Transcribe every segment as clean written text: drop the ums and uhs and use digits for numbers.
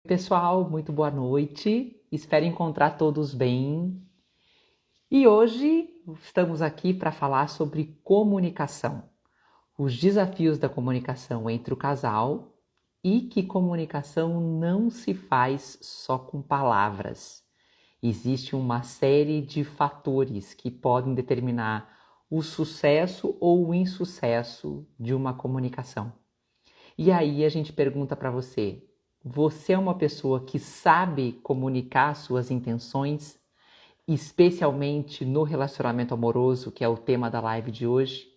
Pessoal, muito boa noite. Espero encontrar todos bem. E hoje estamos aqui para falar sobre comunicação, os desafios da comunicação entre o casal e que comunicação não se faz só com palavras. Existe uma série de fatores que podem determinar o sucesso ou o insucesso de uma comunicação. E aí a gente pergunta para você: você é uma pessoa que sabe comunicar suas intenções, especialmente no relacionamento amoroso, que é o tema da live de hoje?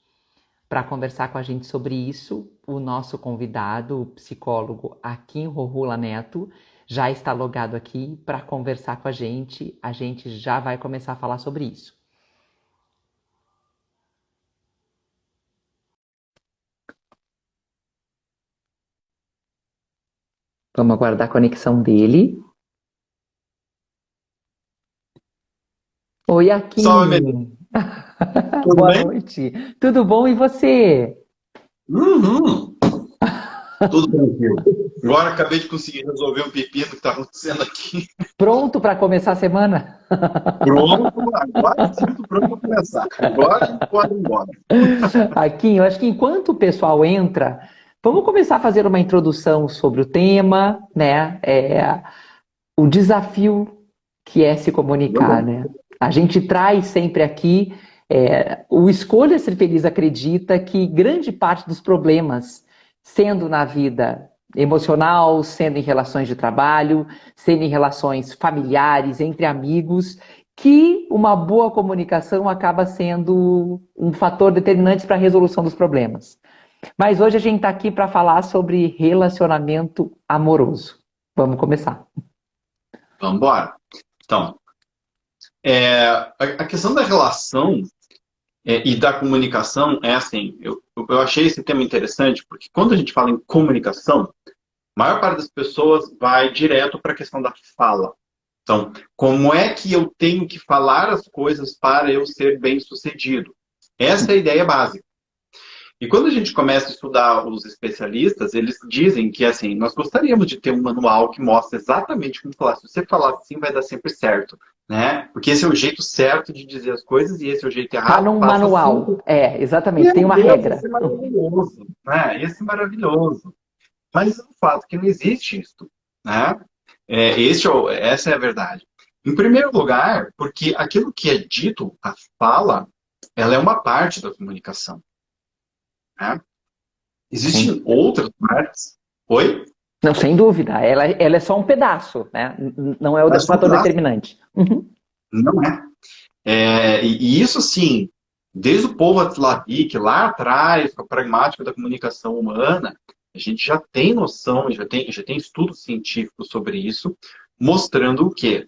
Para conversar com a gente sobre isso, o nosso convidado, o psicólogo Akin Rohula Neto, já está logado aqui para conversar com a gente. A gente já vai começar a falar sobre isso. Vamos aguardar a conexão dele. Oi, Salve, Melissa. Akin! Tudo Boa bem? noite. Tudo bom e você? Uhum, tudo tranquilo. Agora acabei de conseguir resolver um pepino que está acontecendo aqui. Pronto para começar a semana? Pronto, agora sim, estou pronto para começar. Agora a gente pode ir embora. Aqui, eu acho que enquanto o pessoal entra, vamos começar a fazer uma introdução sobre o tema, né? O desafio que é se comunicar, Vamos. né? A gente traz sempre aqui, o Escolha Ser Feliz acredita que grande parte dos problemas, sendo na vida emocional, sendo em relações de trabalho, sendo em relações familiares, entre amigos, que uma boa comunicação acaba sendo um fator determinante para a resolução dos problemas. Mas hoje a gente está aqui para falar sobre relacionamento amoroso. Vamos começar. Vamos embora. Então, a questão da relação e da comunicação é assim, eu achei esse tema interessante, porque quando a gente fala em comunicação, a maior parte das pessoas vai direto para a questão da fala. Então, como é que eu tenho que falar as coisas para eu ser bem-sucedido? Essa é a ideia básica. E quando a gente começa a estudar os especialistas, eles dizem que, assim, nós gostaríamos de ter um manual que mostra exatamente como falar. Se você falar assim, vai dar sempre certo, né? Porque esse é o jeito certo de dizer as coisas e esse é o jeito Tá errado, num faça assim. manual. É, exatamente, tem Meu uma Deus, regra. esse é maravilhoso, né? Esse é maravilhoso. Mas o fato é que não existe isso, né? Essa é a verdade. Em primeiro lugar, porque aquilo que é dito, a fala, ela é uma parte da comunicação, né? Sim. Existem outras partes. Oi? Não, sem dúvida. Ela é só um pedaço, né? Não é o Mas fator determinante. Uhum. não é. E isso, sim, desde o povo Atlavic, lá atrás, com a pragmática da comunicação humana, a gente já tem noção, já tem estudos científicos sobre isso, mostrando o quê?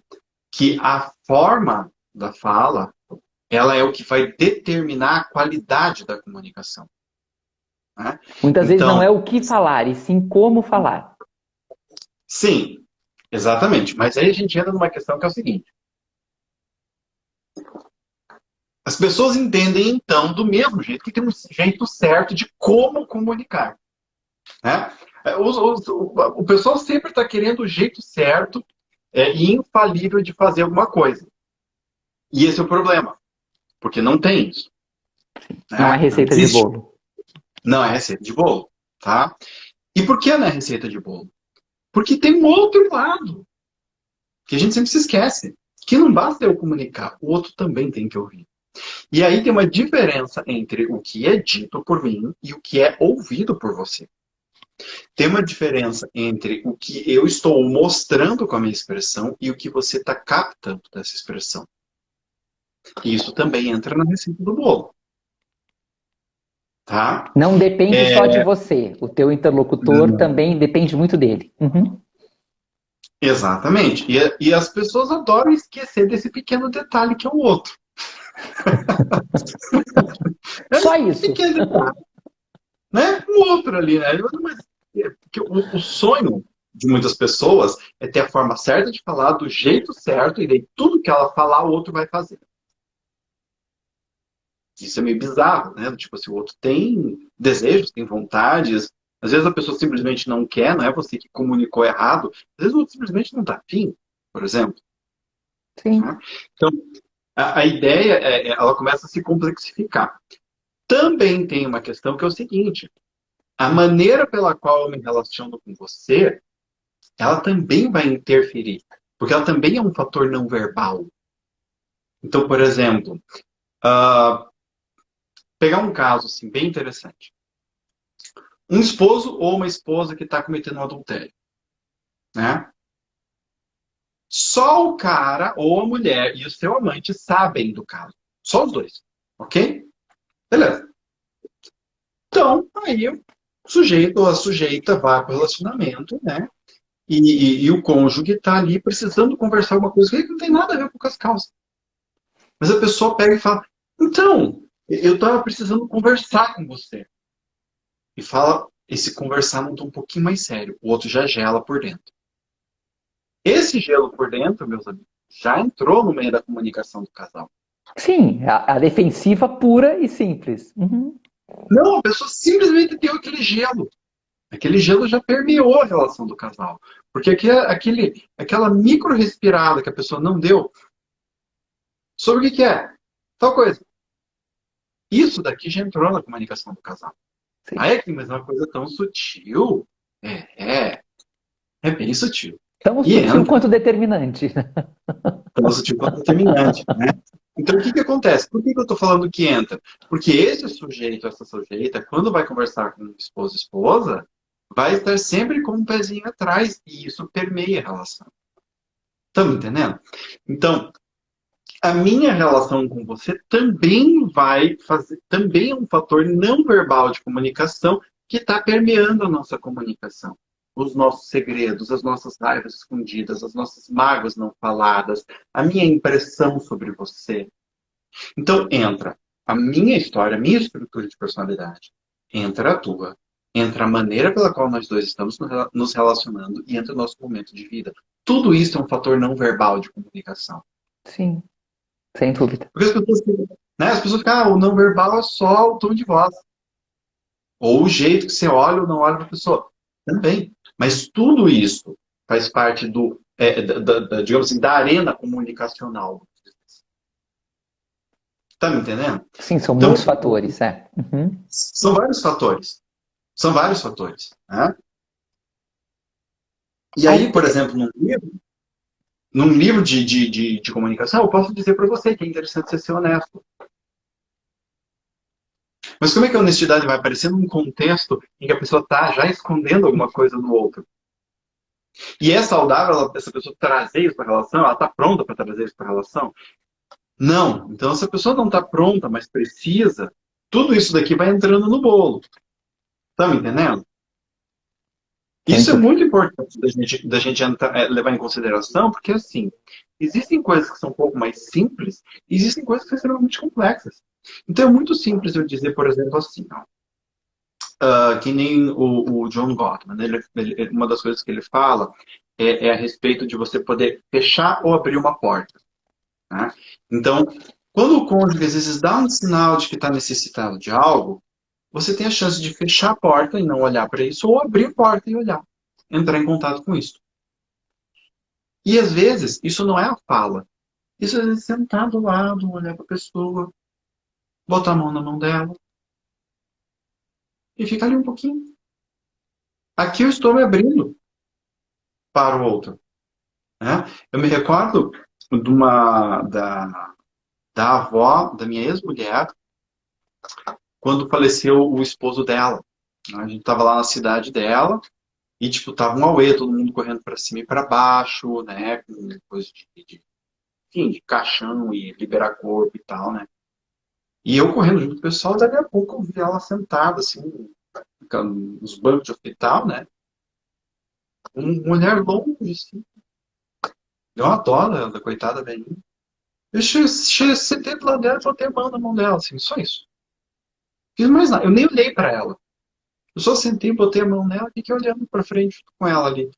Que a forma da fala, ela é o que vai determinar a qualidade da comunicação, né? Muitas vezes não é Então, o que falar, e sim como falar. sim, exatamente. Mas aí a gente entra numa questão que é o seguinte: as pessoas entendem, então, do mesmo jeito que tem um jeito certo de como comunicar, né? O pessoal sempre está querendo o jeito certo e infalível de fazer alguma coisa. E esse é o problema, porque não tem isso, Não é né? Não receita de existe. bolo. Não é receita de bolo, tá? E por que não é receita de bolo? Porque tem um outro lado, que a gente sempre se esquece, que não basta eu comunicar, o outro também tem que ouvir. E aí tem uma diferença entre o que é dito por mim e o que é ouvido por você. Tem uma diferença entre o que eu estou mostrando com a minha expressão e o que você está captando dessa expressão. E isso também entra na receita do bolo, tá? Não depende só de É, você. O teu interlocutor também depende muito dele. Uhum. exatamente. E as pessoas adoram esquecer desse pequeno detalhe que é o outro. É Só esse isso. pequeno detalhe, né? O outro ali, né? Mas, porque o sonho de muitas pessoas é ter a forma certa de falar, do jeito certo, e daí tudo que ela falar, o outro vai fazer. Isso é meio bizarro, né? Tipo assim, o outro tem desejos, tem vontades, Às vezes a pessoa simplesmente não quer, não é você que comunicou errado, às vezes o outro simplesmente não está afim, por exemplo. Né? Sim. Então, a ideia, ela começa a se complexificar. Também tem uma questão que é o seguinte, a maneira pela qual eu me relaciono com você, ela também vai interferir, porque ela também é um fator não verbal. Então, por exemplo, uh, pegar um caso assim, bem interessante. Um esposo ou uma esposa que está cometendo um adultério. Né? Só o cara ou a mulher e o seu amante sabem do caso. Só os dois. Ok? Beleza. Então, aí o sujeito ou a sujeita vai para o relacionamento, né? E o cônjuge está ali precisando conversar alguma coisa que não tem nada a ver com as causas. Mas a pessoa pega e fala: então, eu estava precisando conversar com você. E fala, esse conversar num tom um pouquinho mais sério. O outro já gela por dentro. Esse gelo por dentro, meus amigos, já entrou no meio da comunicação do casal. Sim, a defensiva pura e simples. Uhum. Não, a pessoa simplesmente deu aquele gelo. Aquele gelo já permeou a relação do casal. Porque aquela micro respirada que a pessoa não deu, sobre o que é? Tal coisa. Isso daqui já entrou na comunicação do casal. Sim. Ah, é que mas é uma coisa tão sutil. É bem sutil. Tão E sutil entra. quanto determinante. Tão sutil quanto determinante, né? Então, o que acontece? Por que eu estou falando que entra? Porque esse sujeito, essa sujeita, quando vai conversar com o esposo e esposa, vai estar sempre com um pezinho atrás e isso permeia a relação. Estão entendendo? Então, a minha relação com você também vai fazer, também é um fator não verbal de comunicação que está permeando a nossa comunicação. Os nossos segredos, as nossas raivas escondidas, as nossas mágoas não faladas, a minha impressão sobre você. Então entra a minha história, a minha estrutura de personalidade, entra a tua, entra a maneira pela qual nós dois estamos nos relacionando e entra o nosso momento de vida. Tudo isso é um fator não verbal de comunicação. Sim, sem dúvida. Porque as pessoas ficam, o não verbal é só o tom de voz. Ou o jeito que você olha ou não olha para a pessoa. Também. Mas tudo isso faz parte digamos assim, da arena comunicacional. Tá me entendendo? Sim, são Então, muitos fatores, é. Uhum. são vários fatores. São vários fatores. Né? E Aí, aí, por exemplo, num livro de comunicação, eu posso dizer para você que é interessante você ser honesto. Mas como é que a honestidade vai aparecer num contexto em que a pessoa está já escondendo alguma coisa no outro? E é saudável essa pessoa trazer isso para a relação? Ela está pronta para trazer isso para a relação? Não. Então, se a pessoa não está pronta, mas precisa, tudo isso daqui vai entrando no bolo. Tá me entendendo? sem Isso é dúvida. muito importante da gente levar em consideração, porque assim, existem coisas que são um pouco mais simples e existem coisas que são extremamente complexas. Então é muito simples eu dizer, por exemplo, assim, ó, que nem o John Gottman, né? Uma das coisas que ele fala é a respeito de você poder fechar ou abrir uma porta. Né? Então, quando o cônjuge às vezes dá um sinal de que está necessitado de algo, você tem a chance de fechar a porta e não olhar para isso, ou abrir a porta e olhar, entrar em contato com isso. E às vezes, isso não é a fala. Isso às vezes é sentar do lado, olhar para a pessoa, botar a mão na mão dela e ficar ali um pouquinho. Aqui eu estou me abrindo para o outro. Né? Eu me recordo da avó da minha ex-mulher, quando faleceu o esposo dela. A gente estava lá na cidade dela e, tipo, tava um auê, todo mundo correndo para cima e para baixo, né? Com coisa enfim, de caixão e liberar corpo e tal, né? E eu correndo junto com o pessoal, dali a pouco eu vi ela sentada, assim, nos bancos de hospital, né? Uma mulher longe, assim. Deu uma dó da coitada velhinha. Eu sentei do lado dela e botei a mão na mão dela, assim, só isso. Fiz mais nada. Eu nem olhei para ela. Eu só sentei, botei a mão nela e fiquei olhando para frente com ela ali.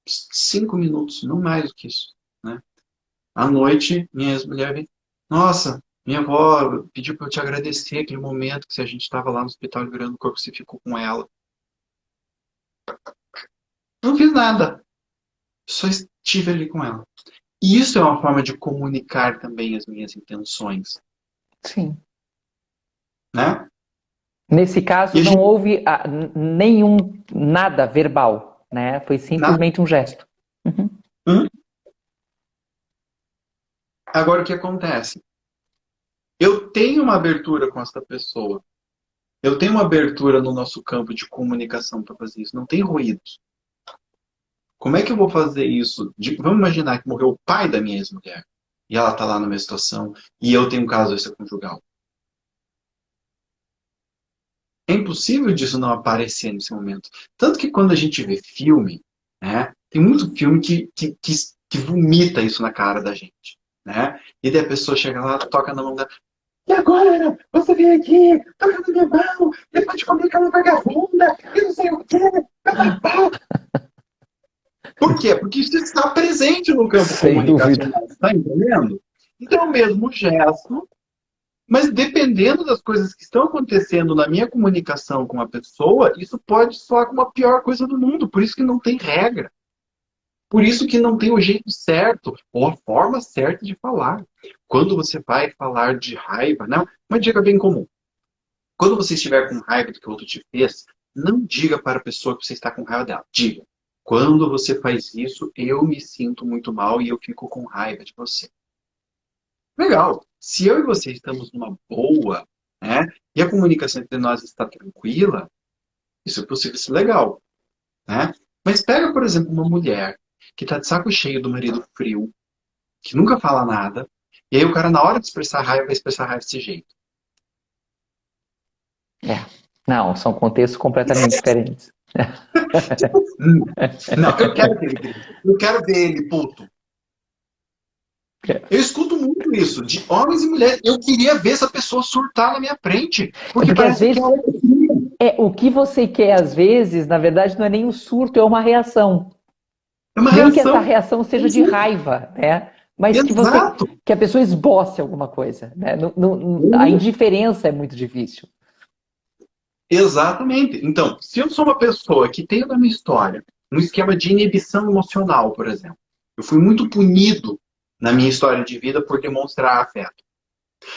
5 minutos, não mais do que isso, né? À noite, minha ex-mulher vem, nossa, minha avó pediu para eu te agradecer aquele momento que a gente estava lá no hospital liberando o corpo, você ficou com ela. Não fiz nada. Só estive ali com ela. E isso é uma forma de comunicar também as minhas intenções, Sim. né? Nesse E caso, a não gente, houve nada verbal, né? Foi nada. simplesmente um gesto. Uhum. Hum? Agora o que acontece? Eu tenho uma abertura com essa pessoa. Eu tenho uma abertura no nosso campo de comunicação para fazer isso. Não tem ruídos. Como é que eu vou fazer isso? Vamos imaginar que morreu o pai da minha ex-mulher. E ela está lá numa situação. E eu tenho um caso extraconjugal. É impossível disso não aparecer nesse momento. Tanto que quando a gente vê filme, né, tem muito filme que vomita isso na cara da gente. Né? E daí a pessoa chega lá, toca na mão dela. E agora? Você vem aqui, toca na minha mão, depois de comer aquela vagabunda, e não sei o quê. Por quê? Porque isso está presente no campo Sem dúvida. comunicacional. Está entendendo? Então, é o mesmo gesto. Mas dependendo das coisas que estão acontecendo na minha comunicação com a pessoa, isso pode soar como a pior coisa do mundo. Por isso que não tem regra. Por isso que não tem o jeito certo ou a forma certa de falar. Quando você vai falar de raiva, não, uma dica bem comum. Quando você estiver com raiva do que o outro te fez, não diga para a pessoa que você está com raiva dela. Diga: quando você faz isso, eu me sinto muito mal e eu fico com raiva de você. Legal. Se eu e você estamos numa boa, né, e a comunicação entre nós está tranquila, isso é possível ser legal, né? Mas pega, por exemplo, uma mulher que está de saco cheio do marido frio, que nunca fala nada, e aí o cara, na hora de expressar raiva, vai expressar raiva desse jeito. É. Não, são contextos completamente diferentes. Tipo, não, eu quero que ele grite. Eu quero ver ele puto. Eu escuto muito isso, de homens e mulheres. Eu queria ver essa pessoa surtar na minha frente, É porque porque às parece que vezes ela é fria. o que você quer, às vezes, na verdade, não é nem um surto, é uma reação. É uma Nem que essa reação. reação seja de raiva, né? Mas Exato. que a pessoa esboce alguma coisa, né? A indiferença é muito difícil. Exatamente. Então, se eu sou uma pessoa que tem na minha história um esquema de inibição emocional, por exemplo, eu fui muito punido na minha história de vida por demonstrar afeto.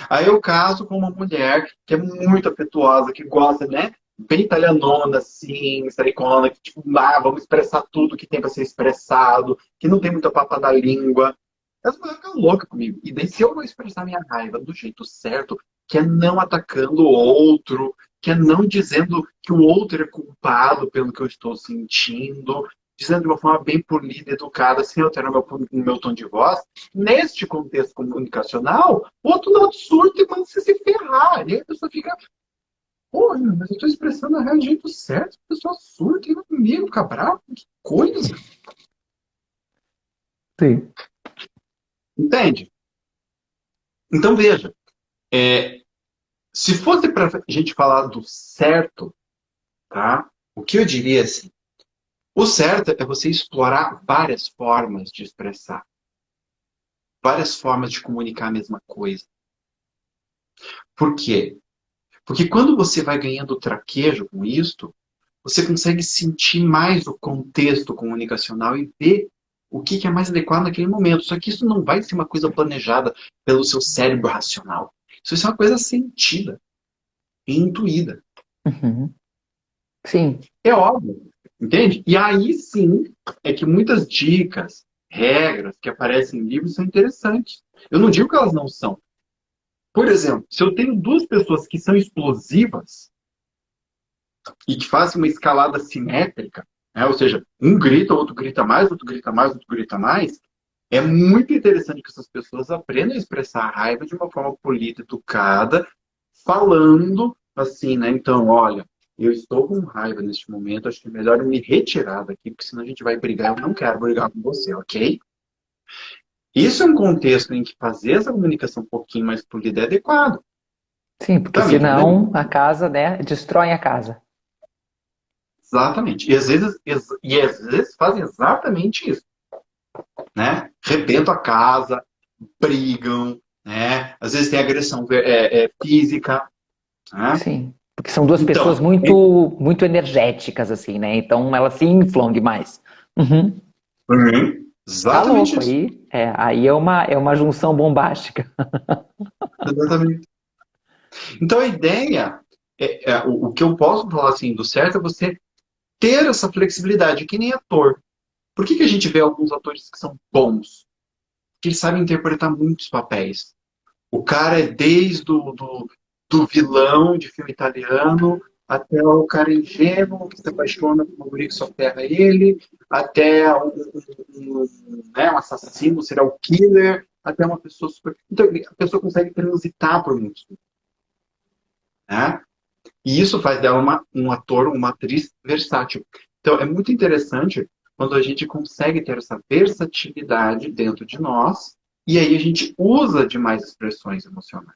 Aí eu caso com uma mulher que é muito afetuosa, que gosta, né? Bem italianona, assim, saricona, que tipo, vamos expressar tudo que tem para ser expressado, que não tem muita papa na língua. Essa mulher fica louca comigo. E daí, se eu vou expressar minha raiva do jeito certo, que é não atacando o outro, que é não dizendo que o outro é culpado pelo que eu estou sentindo, dizendo de uma forma bem polida, educada, sem alterar meu tom de voz, neste contexto comunicacional, o outro lado surta e manda você se ferrar. E aí a pessoa fica, pô, mas eu estou expressando a raiva do jeito certo, a pessoa surta e vai comigo, fica bravo, que coisa. Sim. Entende? Então veja, é, se fosse para a gente falar do certo, tá? O que eu diria assim? O certo é você explorar várias formas de expressar, várias formas de comunicar a mesma coisa. Por quê? Porque quando você vai ganhando traquejo com isto, você consegue sentir mais o contexto comunicacional e ver o que é mais adequado naquele momento. Só que isso não vai ser uma coisa planejada pelo seu cérebro racional. Isso vai ser uma coisa sentida e intuída. Uhum. Sim. É óbvio, entende? E aí sim é que muitas dicas, regras que aparecem em livros são interessantes. Eu não digo que elas não são. Por exemplo, se eu tenho duas pessoas que são explosivas e que fazem uma escalada simétrica, né? Ou seja, um grita, outro grita mais, outro grita mais, outro grita mais, é muito interessante que essas pessoas aprendam a expressar a raiva de uma forma polida, educada, falando assim, né? Então, olha, eu estou com raiva neste momento, acho que é melhor eu me retirar daqui, porque senão a gente vai brigar, eu não quero brigar com você, ok? Isso é um contexto em que fazer essa comunicação um pouquinho mais polida é adequado. Sim, porque Tá me entendendo? senão a casa, né, destrói a casa. Exatamente. E às vezes fazem exatamente isso, né? Rebentam a casa, brigam, né? Às vezes tem agressão física, né? Sim. Porque são duas pessoas Então, muito energéticas, assim, né? Então elas se inflam demais. Uhum. Tá exatamente louco, isso. aí é uma junção bombástica. Exatamente. Então a ideia, o que eu posso falar assim do certo é você ter essa flexibilidade, que nem ator. Por que a gente vê alguns atores que são bons? Que eles sabem interpretar muitos papéis. O cara é desde do vilão de filme italiano até o cara ingênuo que se apaixona por uma guria que só ferra ele, até né, um assassino, um serial killer, até uma pessoa super. Então, a pessoa consegue transitar por muitos. Né? E isso faz dela um ator, uma atriz versátil. Então, é muito interessante quando a gente consegue ter essa versatilidade dentro de nós e aí a gente usa de mais expressões emocionais.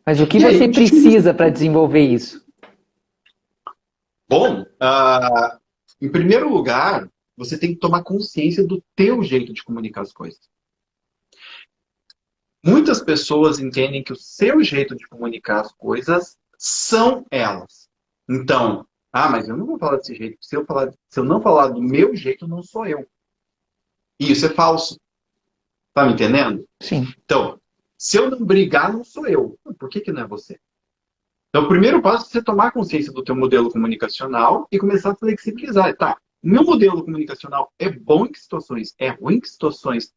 Mas o que E aí a você gente utiliza. precisa para desenvolver isso? Bom, em primeiro lugar, você tem que tomar consciência do teu jeito de comunicar as coisas. Muitas pessoas entendem que o seu jeito de comunicar as coisas são elas. Então, mas eu não vou falar desse jeito. Se eu não falar do meu jeito, não sou eu. E isso é falso. Tá me entendendo? Sim. Então, se eu não brigar, não sou eu. Por que não é você? Então, o primeiro passo é você tomar consciência do teu modelo comunicacional e começar a flexibilizar. Tá, meu modelo comunicacional é bom em que situações? É ruim em que situações?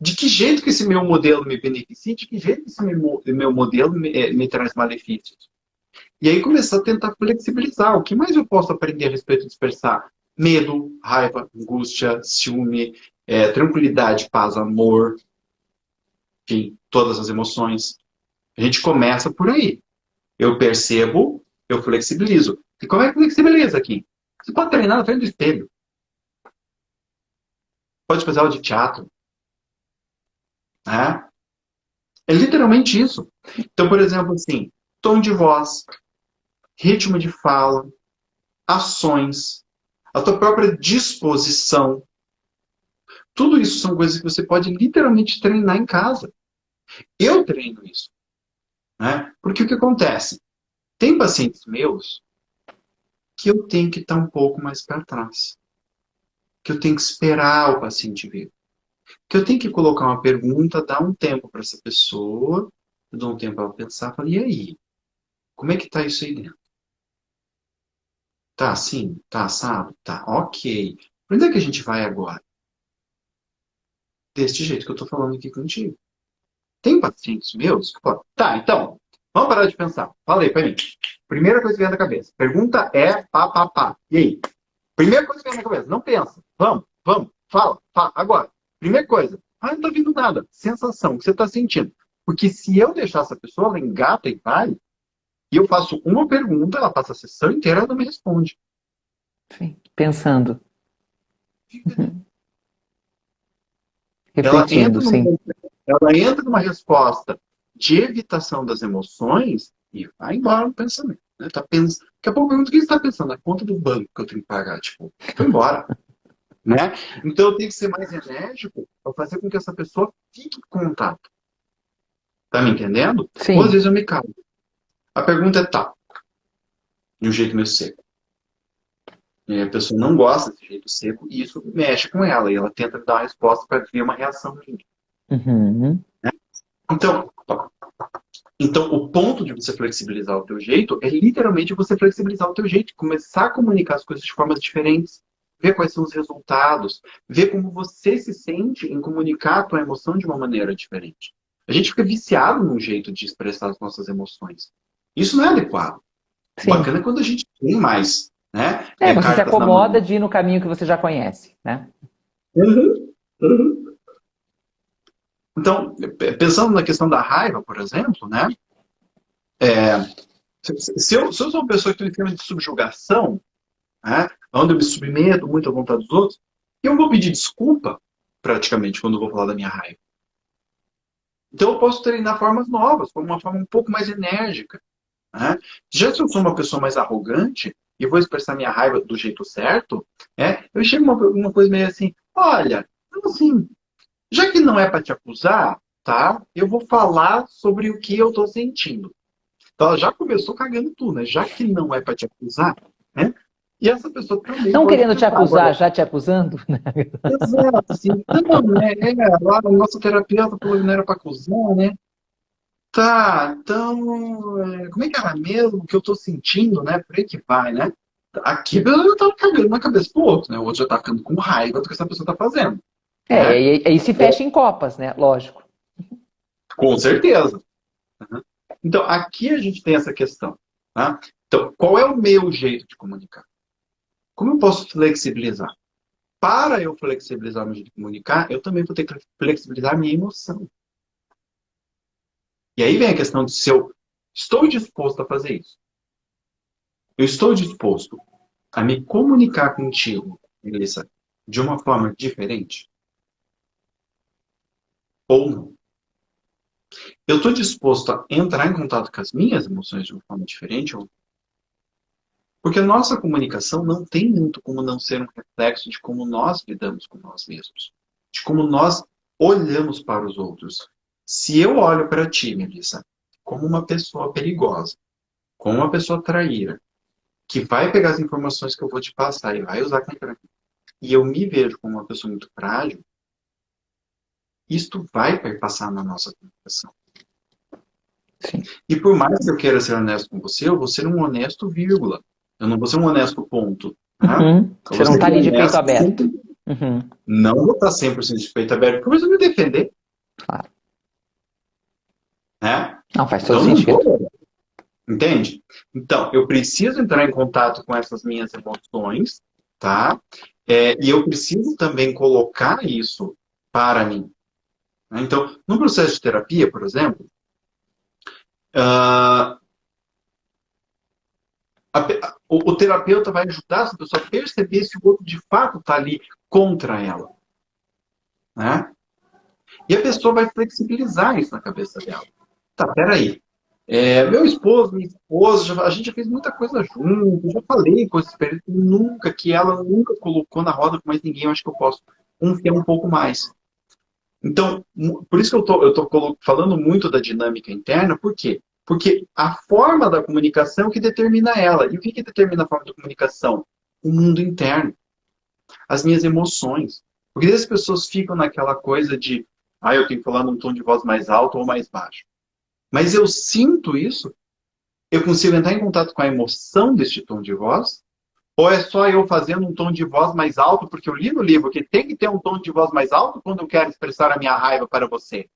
De que jeito que esse meu modelo me beneficia? De que jeito que esse meu modelo me traz malefícios? E aí começar a tentar flexibilizar. O que mais eu posso aprender a respeito de expressar? Medo, raiva, angústia, ciúme, tranquilidade, paz, amor, enfim, todas as emoções. A gente começa por aí. Eu percebo, eu flexibilizo. E como é que flexibiliza aqui? Você pode treinar na frente do espelho. Pode fazer aula de teatro. Né? É literalmente isso. Então, por exemplo, assim, tom de voz, ritmo de fala, ações, a tua própria disposição. Tudo isso são coisas que você pode literalmente treinar em casa. Eu treino isso. Né? Porque o que acontece? Tem pacientes meus que eu tenho que estar um pouco mais para trás. Que eu tenho que esperar o paciente vir. Que eu tenho que colocar uma pergunta, dar um tempo para essa pessoa, eu dou um tempo para ela pensar, falo, e aí? Como é que tá isso aí dentro? Tá assim? Tá assado? Tá, ok. Para onde é que a gente vai agora? Deste jeito que eu tô falando aqui contigo. Tem pacientes meus que falam, tá, então, vamos parar de pensar. Fala aí pra mim. Primeira coisa que vem na cabeça. Pergunta é pá, pá, pá. E aí? Primeira coisa que vem na cabeça. Não pensa. Vamos. Fala. Agora. Primeira coisa. Não tá vindo nada. Sensação que você tá sentindo. Porque se eu deixar essa pessoa, ela engata e vai, e eu faço uma pergunta, ela passa a sessão inteira, ela não me responde. Sim. Pensando, Ela refletindo, entra sim. numa, ela entra numa resposta de evitação das emoções e vai embora no pensamento. Né? Daqui a pouco pergunta o que você está pensando? Na conta do banco que eu tenho que pagar. Tipo, foi embora. Né? Então eu tenho que ser mais enérgico para fazer com que essa pessoa fique em contato. Tá me entendendo? Ou às Sim. vezes eu me calo. A pergunta é tá, de um jeito meio seco. E a pessoa não gosta desse jeito seco e isso mexe com ela. E ela tenta dar uma resposta para ver uma reação minha. Uhum. Então, o ponto de você flexibilizar o teu jeito é literalmente você flexibilizar o teu jeito, começar a comunicar as coisas de formas diferentes, ver quais são os resultados, ver como você se sente em comunicar a tua emoção de uma maneira diferente. A gente fica viciado num jeito de expressar as nossas emoções. Isso não é adequado. O Sim. bacana é quando a gente tem mais, né, Você se cartas na mão. acomoda de ir no caminho que você já conhece, né? Uhum, uhum. Então, pensando na questão da raiva, por exemplo, né, é, se eu sou uma pessoa que tem um esquema de subjugação, né, onde eu me submeto muito à vontade dos outros, eu vou pedir desculpa, praticamente, quando eu vou falar da minha raiva. Então eu posso treinar formas novas, como uma forma um pouco mais enérgica. Né? Já se eu sou uma pessoa mais arrogante e vou expressar minha raiva do jeito certo, eu chego uma coisa meio assim, olha, então, assim, já que não é para te acusar, tá? Eu vou falar sobre o que eu estou sentindo. Então ela já começou cagando tudo, né? Já que não é para te acusar, né? E essa pessoa também Não pode querendo te tentar. acusar, Agora, já te acusando? exato, assim, não, né? Lá o nosso terapeuta falou que não era para acusar, né? Tá, então, como é que era mesmo que eu tô sentindo, né? Por aí que vai, né? Aqui a pessoa já tá cagando na cabeça do outro, né? O outro já tá ficando com raiva do que essa pessoa tá fazendo, É, né? e aí se fecha em copas, né? Lógico. Com certeza. Uhum. Então, aqui a gente tem essa questão, tá? Então, qual é o meu jeito de comunicar? Como eu posso flexibilizar? Para eu flexibilizar o meu jeito de comunicar, eu também vou ter que flexibilizar a minha emoção. E aí vem a questão de se eu estou disposto a fazer isso. Eu estou disposto a me comunicar contigo, Melissa, de uma forma diferente? Ou não? Eu estou disposto a entrar em contato com as minhas emoções de uma forma diferente? Ou não? Porque a nossa comunicação não tem muito como não ser um reflexo de como nós lidamos com nós mesmos, de como nós olhamos para os outros. Se eu olho para ti, Melissa, como uma pessoa perigosa, como uma pessoa traíra, que vai pegar as informações que eu vou te passar e vai usar contra mim, e eu me vejo como uma pessoa muito frágil, isto vai perpassar na nossa comunicação. Sim. E por mais que eu queira ser honesto com você, eu vou ser um honesto, vírgula. Eu não vou ser um honesto, ponto. Tá? Uhum. Eu Você vou não ser tá ali de peito honesto, aberto. Uhum. não vou estar 100% de peito aberto, porque eu preciso me defender. Claro. Né? Não, faz todo Então, não sentido. vou. Entende? Então, eu preciso entrar em contato com essas minhas emoções, tá? E eu preciso também colocar isso para mim. Né? Então, no processo de terapia, por exemplo, ah, o terapeuta vai ajudar essa pessoa a perceber se o outro de fato está ali contra ela. Né? E a pessoa vai flexibilizar isso na cabeça dela. Tá, peraí. Meu esposo, minha esposa, a gente já fez muita coisa junto, já falei coisas pra ele, nunca, que ela nunca colocou na roda com mais ninguém, eu acho que eu posso confiar um pouco mais. Então, por isso que eu tô falando muito da dinâmica interna, por quê? Porque a forma da comunicação que determina ela. E o que determina a forma da comunicação? O mundo interno, as minhas emoções. Porque as pessoas ficam naquela coisa de, eu tenho que falar num tom de voz mais alto ou mais baixo. Mas eu sinto isso, eu consigo entrar em contato com a emoção deste tom de voz, ou é só eu fazendo um tom de voz mais alto, porque eu li no livro que tem que ter um tom de voz mais alto quando eu quero expressar a minha raiva para você.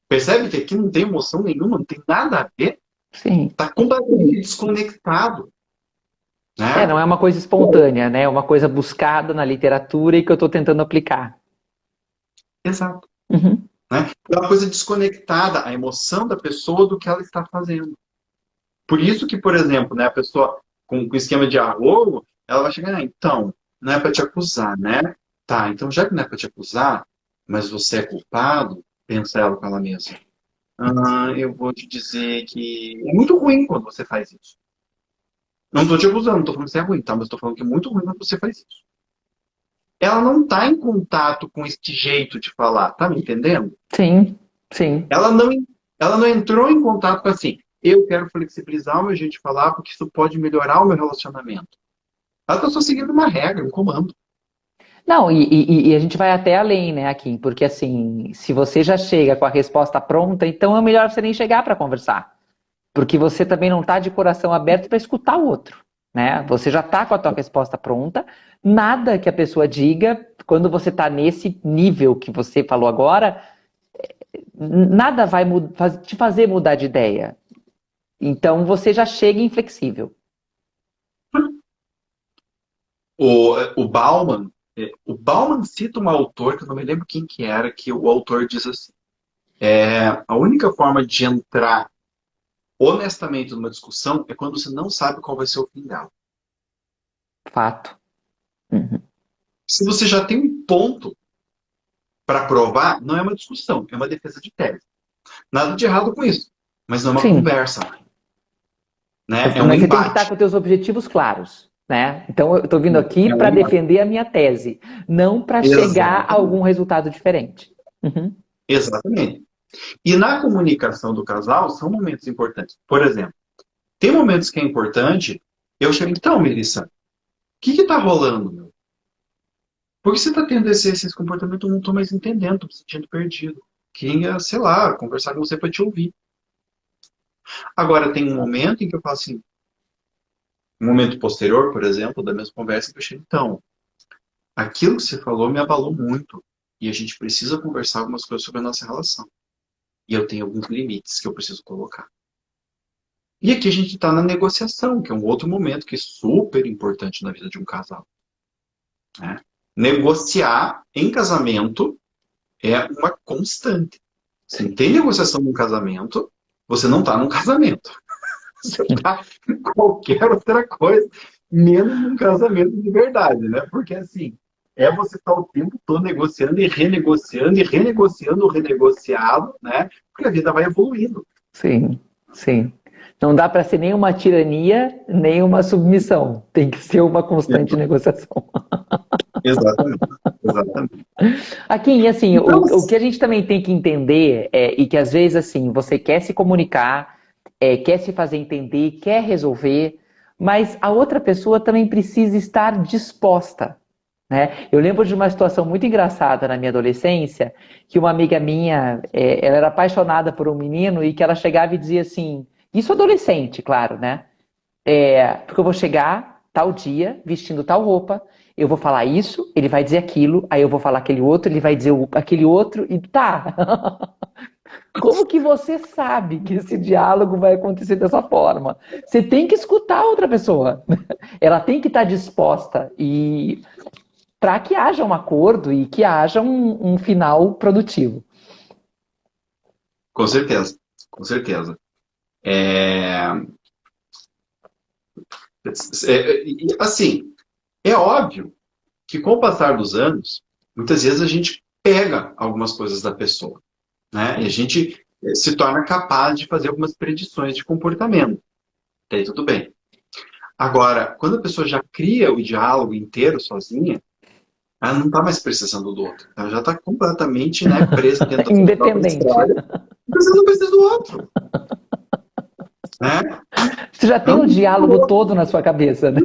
Percebe que aqui não tem emoção nenhuma, não tem nada a ver? Sim. Está completamente desconectado. Não Né? é uma coisa espontânea, né? É uma coisa buscada na literatura e que eu estou tentando aplicar. Exato. Uhum. Né? É uma coisa desconectada, a emoção da pessoa do que ela está fazendo. Por isso que, por exemplo, né, a pessoa com esquema de arrogo, ela vai chegar, então, não é para te acusar, né? Tá, então já que não é para te acusar, mas você é culpado, pensa ela com ela mesma. Eu vou te dizer que é muito ruim quando você faz isso. Não estou te acusando, não estou falando que você é ruim, tá? Mas estou falando que é muito ruim quando você faz isso. Ela não está em contato com este jeito de falar, tá me entendendo? Sim, sim. Ela não entrou em contato com assim, eu quero flexibilizar o meu jeito de falar porque isso pode melhorar o meu relacionamento. Ela está só seguindo uma regra, um comando. Não, e a gente vai até além, né, Kim? Porque assim, se você já chega com a resposta pronta, então é melhor você nem chegar para conversar. Porque você também não está de coração aberto para escutar o outro, né? Você já está com a tua resposta pronta, nada que a pessoa diga, quando você está nesse nível que você falou agora, nada vai te fazer mudar de ideia. Então você já chega inflexível. O Bauman cita um autor, que eu não me lembro quem que era, que o autor diz assim, a única forma de entrar honestamente numa discussão é quando você não sabe qual vai ser o fim dela. Fato. Uhum. Se você já tem um ponto para provar, não é uma discussão, é uma defesa de tese. Nada de errado com isso, mas não é uma Sim, conversa, né? É um mas você tem que estar embate. com os teus objetivos claros, né? Então eu estou vindo aqui É um para embate. defender a minha tese, não para chegar a Exatamente. algum resultado diferente. Uhum. Exatamente. E na comunicação do casal, são momentos importantes. Por exemplo, tem momentos que é importante, eu chego, então, Melissa, o que está rolando, meu? Por que você está tendo esse comportamento? Eu não estou mais entendendo, estou me sentindo perdido. Queria, sei lá, conversar com você para te ouvir. Agora, tem um momento em que eu falo assim, um momento posterior, por exemplo, da mesma conversa, que eu chego, então, aquilo que você falou me abalou muito. E a gente precisa conversar algumas coisas sobre a nossa relação. E eu tenho alguns limites que eu preciso colocar. E aqui a gente está na negociação, que é um outro momento que é super importante na vida de um casal. Né? Negociar em casamento é uma constante. Se não tem negociação num casamento, você não está num casamento. Você está em qualquer outra coisa, menos num casamento de verdade, né? Porque assim, é você estar o tempo todo negociando e renegociando o renegociado, né? Porque a vida vai evoluindo. Sim, sim. Não dá para ser nem uma tirania, nem uma submissão. Tem que ser uma constante negociação. Exatamente, exatamente. Aqui, e assim, Então, o que a gente também tem que entender e que às vezes assim, você quer se comunicar, quer se fazer entender, quer resolver, mas a outra pessoa também precisa estar disposta. Né? Eu lembro de uma situação muito engraçada na minha adolescência, que uma amiga minha, ela era apaixonada por um menino e que ela chegava e dizia assim, isso adolescente, claro, né? Porque eu vou chegar tal dia, vestindo tal roupa, eu vou falar isso, ele vai dizer aquilo, aí eu vou falar aquele outro, ele vai dizer aquele outro, e tá. Como que você sabe que esse diálogo vai acontecer dessa forma? Você tem que escutar a outra pessoa. Ela tem que estar disposta e para que haja um acordo e que haja um final produtivo. com certeza, com certeza. É, assim, é óbvio que com o passar dos anos, muitas vezes a gente pega algumas coisas da pessoa, né? E a gente se torna capaz de fazer algumas predições de comportamento. Daí tudo bem. Agora, quando a pessoa já cria o diálogo inteiro sozinha, ela não está mais precisando do outro. Ela já está completamente, né, presa dentro da sua própria Independente. história. Você não precisa do outro, né? Você já tem Não, o diálogo todo na sua cabeça, né?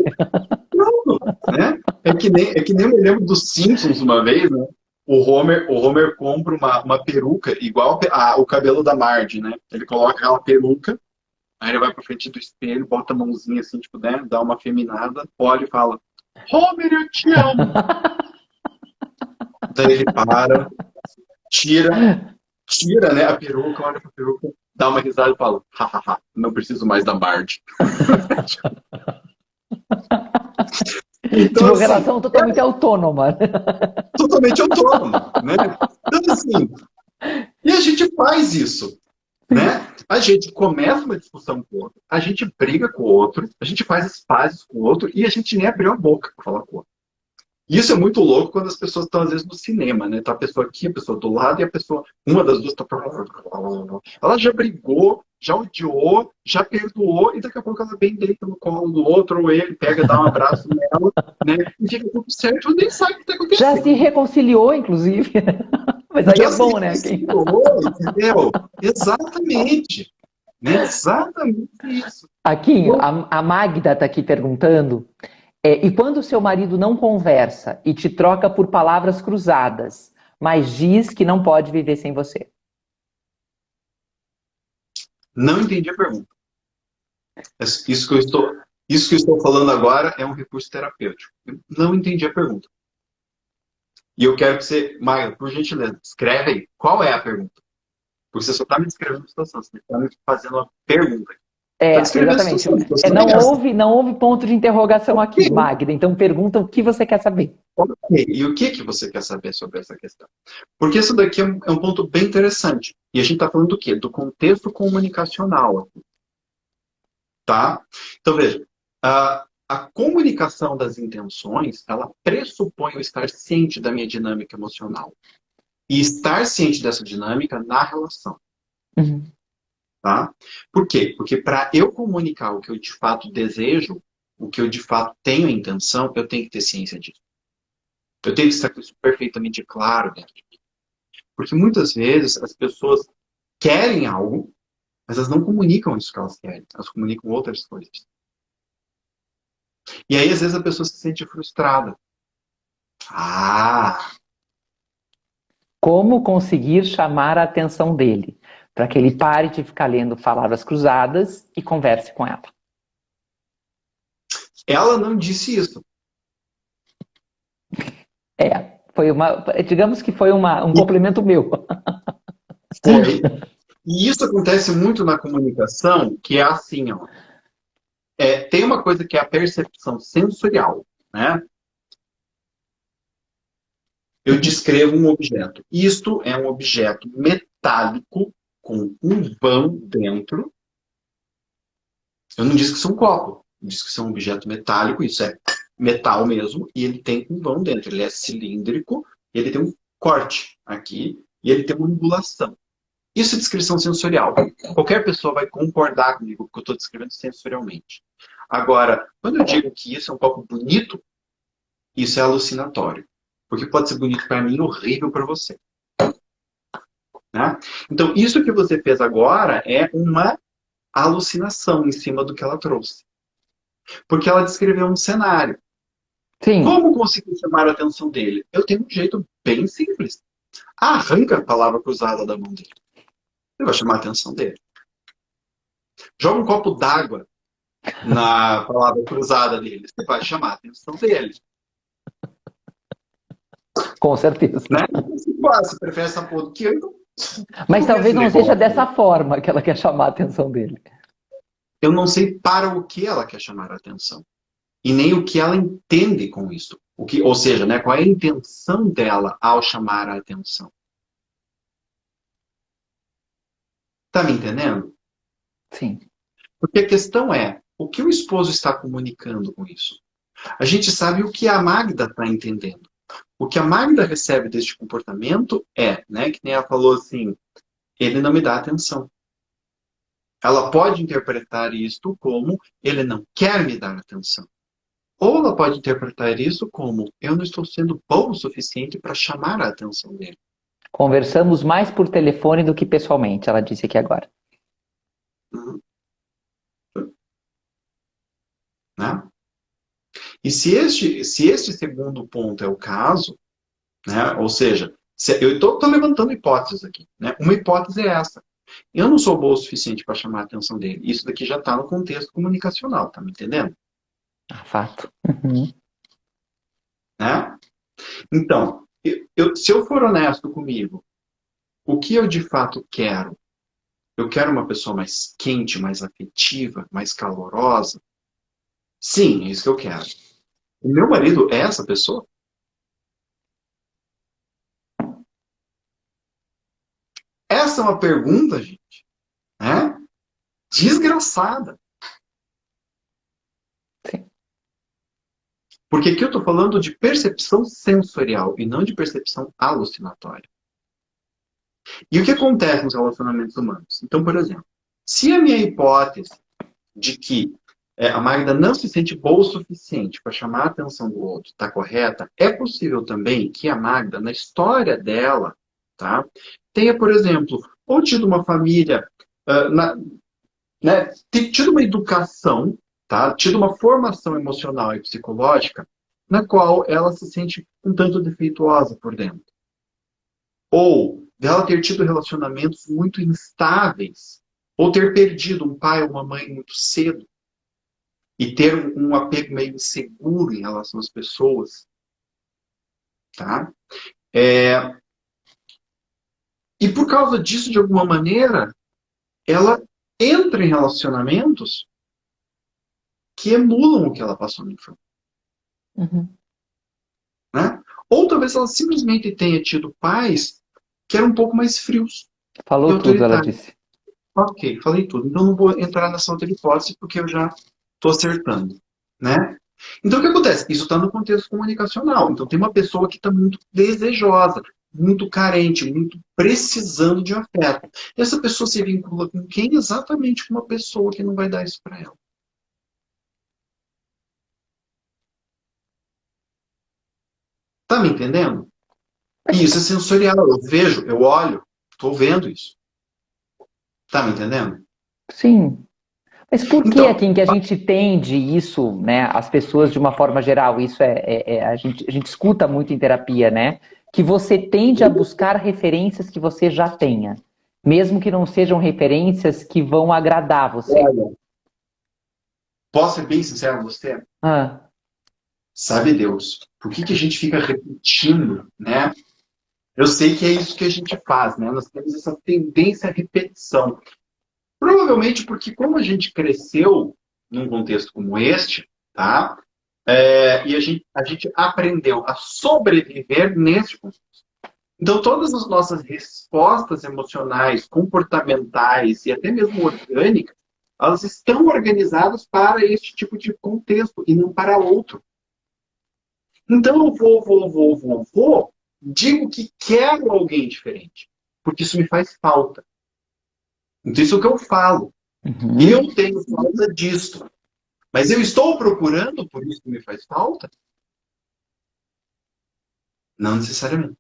pronto, né? É que nem eu me lembro dos Simpsons uma vez, né? O Homer compra uma peruca igual o cabelo da Marge, né? Ele coloca aquela peruca, aí ele vai pra frente do espelho, bota a mãozinha assim, tipo, né? Dá uma feminada, olha e fala: Homer, eu te amo. Daí ele para, tira, né, a peruca, olha pra peruca, dá uma risada e fala: hahaha, não preciso mais da Marge. Então, Tipo, assim, relação totalmente autônoma. totalmente autônomo, né? Então, assim, e a gente faz isso, né? A gente começa uma discussão com o outro, a gente briga com o outro, a gente faz as pazes com o outro e a gente nem abriu a boca para falar com o outro. Isso é muito louco quando as pessoas estão, às vezes, no cinema, né? Tá a pessoa aqui, a pessoa do lado, e a pessoa, uma das duas tá. Ela já brigou, já odiou, já perdoou, e daqui a pouco ela vem, deita no colo do outro, ou ele pega, dá um abraço nela, né? E fica tudo certo, e nem sabe o que tá Já se acontecendo. reconciliou, inclusive. Mas aí Já é se bom, né? reconciliou, entendeu? Exatamente. Né? Exatamente isso. Aqui, Bom, a Magda está aqui perguntando. E quando o seu marido não conversa e te troca por palavras cruzadas, mas diz que não pode viver sem você? não entendi a pergunta. Isso que eu estou falando agora é um recurso terapêutico. Eu não entendi a pergunta. E eu quero que você, Maia, por gentileza, escreve aí. Qual é a pergunta? Porque você só está me descrevendo a situação, você está me fazendo uma pergunta. Está descrevendo a Exatamente. situação. A situação Não é essa. houve, não houve ponto de interrogação aqui, Ok, Magda. Então pergunta o que você quer saber. ok. E o que você quer saber sobre essa questão? Porque isso daqui é um ponto bem interessante. E a gente está falando do quê? Do contexto comunicacional. Tá? Então, veja, a comunicação das intenções, ela pressupõe eu estar ciente da minha dinâmica emocional. E estar ciente dessa dinâmica na relação. Uhum. Tá? Por quê? Porque para eu comunicar o que eu de fato desejo, o que eu de fato tenho a intenção, eu tenho que ter ciência disso. Eu tenho que estar com isso perfeitamente claro dentro de mim. Porque muitas vezes as pessoas querem algo, mas elas não comunicam isso que elas querem. Elas comunicam outras coisas. E aí, às vezes, a pessoa se sente frustrada. Ah, Como conseguir chamar a atenção dele, para que ele pare de ficar lendo palavras cruzadas e converse com ela. ela não disse isso. Digamos que foi um complemento meu. Foi. E isso acontece muito na comunicação, que é assim, ó. Tem uma coisa que é a percepção sensorial, né? Eu descrevo um objeto. Isto é um objeto metálico com um vão dentro. Eu não disse que isso é um copo. Eu disse que isso é um objeto metálico, isso é metal mesmo, e ele tem um vão dentro. Ele é cilíndrico, ele tem um corte aqui, e ele tem uma angulação. Isso é descrição sensorial. Qualquer pessoa vai concordar comigo, porque eu estou descrevendo sensorialmente. Agora, quando eu digo que isso é um copo bonito, isso é alucinatório. Porque pode ser bonito para mim e horrível para você. Né? Então, isso que você fez agora é uma alucinação em cima do que ela trouxe. Porque ela descreveu um cenário. Sim, Como conseguir chamar a atenção dele? Eu tenho um jeito bem simples. Arranca a palavra cruzada da mão dele. Você vai chamar a atenção dele. Joga um copo d'água na palavra cruzada dele. Você vai chamar a atenção dele. com certeza. Né? Você prefere essa porra do que eu, então Mas vamos ver talvez esse não seja negócio. dessa forma que ela quer chamar a atenção dele. Eu não sei para o que ela quer chamar a atenção. E nem o que ela entende com isso. Ou seja, né, qual é a intenção dela ao chamar a atenção. Tá me entendendo? Sim. Porque a questão é, o que o esposo está comunicando com isso? A gente sabe o que a Magda está entendendo. O que a Magda recebe deste comportamento é, né, que nem ela falou assim, ele não me dá atenção. Ela pode interpretar isto como ele não quer me dar atenção. Ou ela pode interpretar isso como eu não estou sendo bom o suficiente para chamar a atenção dele. Conversamos mais por telefone do que pessoalmente, ela disse aqui agora. Uhum. Né? E se este segundo ponto é o caso, né? Ou seja, eu estou levantando hipóteses aqui. Né? Uma hipótese é essa. Eu não sou bom o suficiente para chamar a atenção dele. Isso daqui já está no contexto comunicacional, tá me entendendo? Ah, fato. Uhum. Né? Então, se eu for honesto comigo, o que eu de fato quero? Eu quero uma pessoa mais quente, mais afetiva, mais calorosa? Sim, é isso que eu quero. O meu marido é essa pessoa? Essa é uma pergunta, gente, né? Desgraçada. Sim. Porque aqui eu estou falando de percepção sensorial e não de percepção alucinatória. E o que acontece nos relacionamentos humanos? Então, por exemplo, se a minha hipótese de que a Magda não se sente boa o suficiente para chamar a atenção do outro está correta, é possível também que a Magda, na história dela, tá, tenha, por exemplo, ou tido uma família, né, tido uma educação, tá, tido uma formação emocional e psicológica na qual ela se sente um tanto defeituosa por dentro. Ou dela ter tido relacionamentos muito instáveis, ou ter perdido um pai ou uma mãe muito cedo, e ter um apego meio inseguro em relação às pessoas. Tá? E por causa disso, de alguma maneira, ela entra em relacionamentos que emulam o que ela passou no infância. Uhum. Né? Ou talvez ela simplesmente tenha tido pais que eram um pouco mais frios e Falou tudo, ela autoritários. disse. Ok, falei tudo. Então não vou entrar nessa outra hipótese porque eu já estou acertando. Né? Então o que acontece? Isso está no contexto comunicacional. Então tem uma pessoa que está muito desejosa, muito carente, muito precisando de afeto. E essa pessoa se vincula com quem? Exatamente com uma pessoa que não vai dar isso para ela. Tá me entendendo? E isso é sensorial. Eu vejo, eu olho, estou vendo isso. Tá me entendendo? Sim. Mas por que Então, aqui em que a gente tende isso, né, as pessoas de uma forma geral, isso a gente escuta muito em terapia, né, que você tende a buscar referências que você já tenha, mesmo que não sejam referências que vão agradar você. olha, posso ser bem sincero com você? Ah, Sabe Deus, por que que a gente fica repetindo, né? Eu sei que é isso que a gente faz, né? Nós temos essa tendência à repetição. Provavelmente porque como a gente cresceu num contexto como este, tá? E a gente aprendeu a sobreviver neste contexto. Então, todas as nossas respostas emocionais, comportamentais e até mesmo orgânicas, elas estão organizadas para este tipo de contexto e não para outro. Então, eu vou, digo que quero alguém diferente, porque isso me faz falta. Então, isso é o que eu falo. uhum, Eu tenho falta disso. Mas eu estou procurando por isso que me faz falta? Não necessariamente.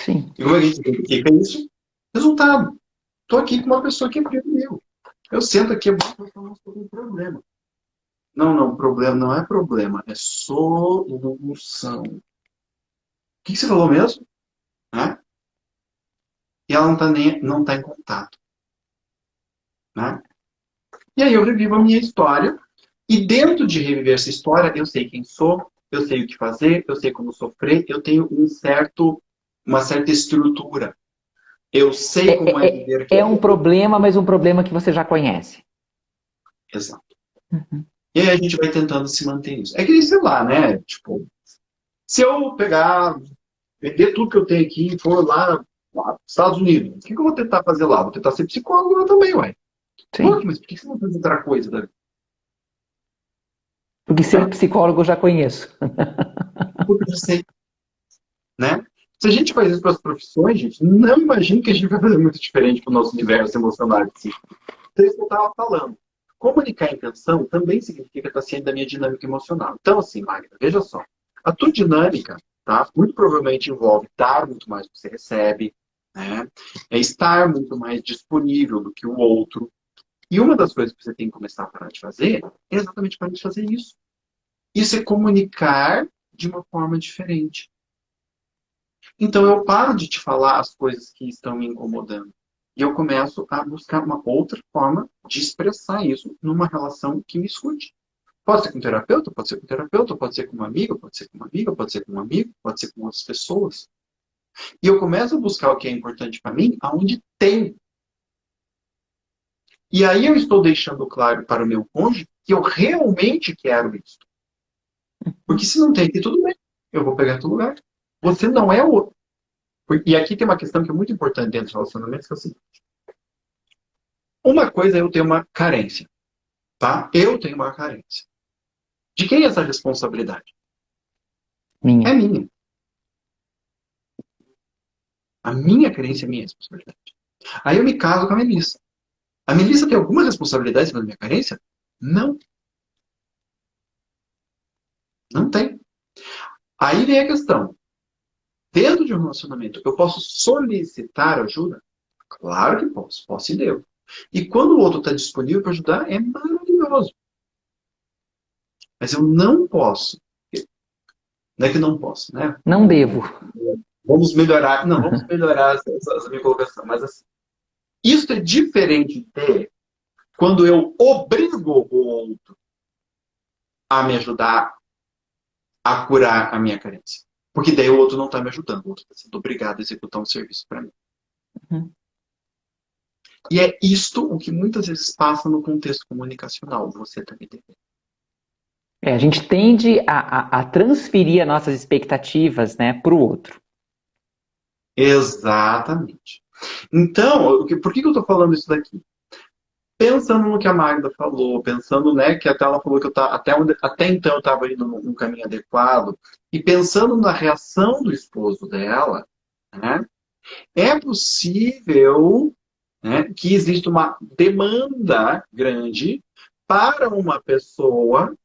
sim. E como é que a gente identifica isso? Resultado. Estou aqui com uma pessoa que é primo meu. Eu sento aqui para falar sobre um problema. Não, não, problema não é problema, é solução. O que você falou mesmo? Né? E ela não tá em contato. Né? E aí eu revivo a minha história. E dentro de reviver essa história, eu sei quem sou, eu sei o que fazer, eu sei como sofrer, eu tenho uma certa estrutura. Eu sei como é viver aqui. É um problema, mas um problema que você já conhece. Exato. Uhum. E aí a gente vai tentando se manter isso. É que, sei lá, né? Tipo, se eu pegar, vender tudo que eu tenho aqui e for lá nos Estados Unidos, o que eu vou tentar fazer lá? Vou tentar ser psicólogo lá também, ué. Pô, Sim. mas por que você não faz outra coisa, Davi? Porque ser psicólogo eu já conheço. Porque eu já sei, né? Se a gente faz isso para as profissões, gente, não imagino que a gente vai fazer muito diferente para o nosso universo emocional. Assim. Então, isso que eu estava falando. Comunicar a intenção também significa estar ciente da minha dinâmica emocional. Então, assim, Magda, veja só. A tua dinâmica, tá? Muito provavelmente envolve dar muito mais do que você recebe, né? É estar muito mais disponível do que o outro. E uma das coisas que você tem que começar a parar de fazer é exatamente parar de fazer isso. Isso é comunicar de uma forma diferente. Então eu paro de te falar as coisas que estão me incomodando. E eu começo a buscar uma outra forma de expressar isso numa relação que me escute. Pode ser com um terapeuta, pode ser com um terapeuta, pode ser com uma amiga, pode ser com uma amiga, pode ser com um amigo, pode ser com outras pessoas. E eu começo a buscar o que é importante para mim, aonde tem. E aí eu estou deixando claro para o meu cônjuge que eu realmente quero isso. Porque se não tem aqui, tudo bem. Eu vou pegar teu lugar. Você não é o outro. E aqui tem uma questão que é muito importante dentro dos relacionamentos, que é o seguinte. Uma coisa é eu ter uma carência, tá? Eu tenho uma carência. De quem é essa responsabilidade? É Minha. minha. A minha carência é minha responsabilidade. Aí eu me caso com a Melissa. A Melissa tem alguma responsabilidade sobre a minha carência? Não, não tem. Aí vem a questão. Dentro de um relacionamento, eu posso solicitar ajuda? Claro que posso. Posso e devo. E quando o outro está disponível para ajudar, é maravilhoso. Mas eu não posso. Não é que não posso, né? Não devo. Vamos melhorar. Não, vamos melhorar essa minha colocação. Mas assim, isso é diferente de quando eu obrigo o outro a me ajudar a curar a minha carência. Porque daí o outro não está me ajudando, o outro está sendo obrigado a executar um serviço para mim. Uhum. E é isto o que muitas vezes passa no contexto comunicacional. Você está me devendo. A gente tende a transferir as nossas expectativas, né, para o outro. Exatamente. Então, por que eu estou falando isso daqui? Pensando no que a Magda falou, pensando, né, que até ela falou que até então eu estava indo num caminho adequado, e pensando na reação do esposo dela, né, é possível, né, que exista uma demanda grande para uma pessoa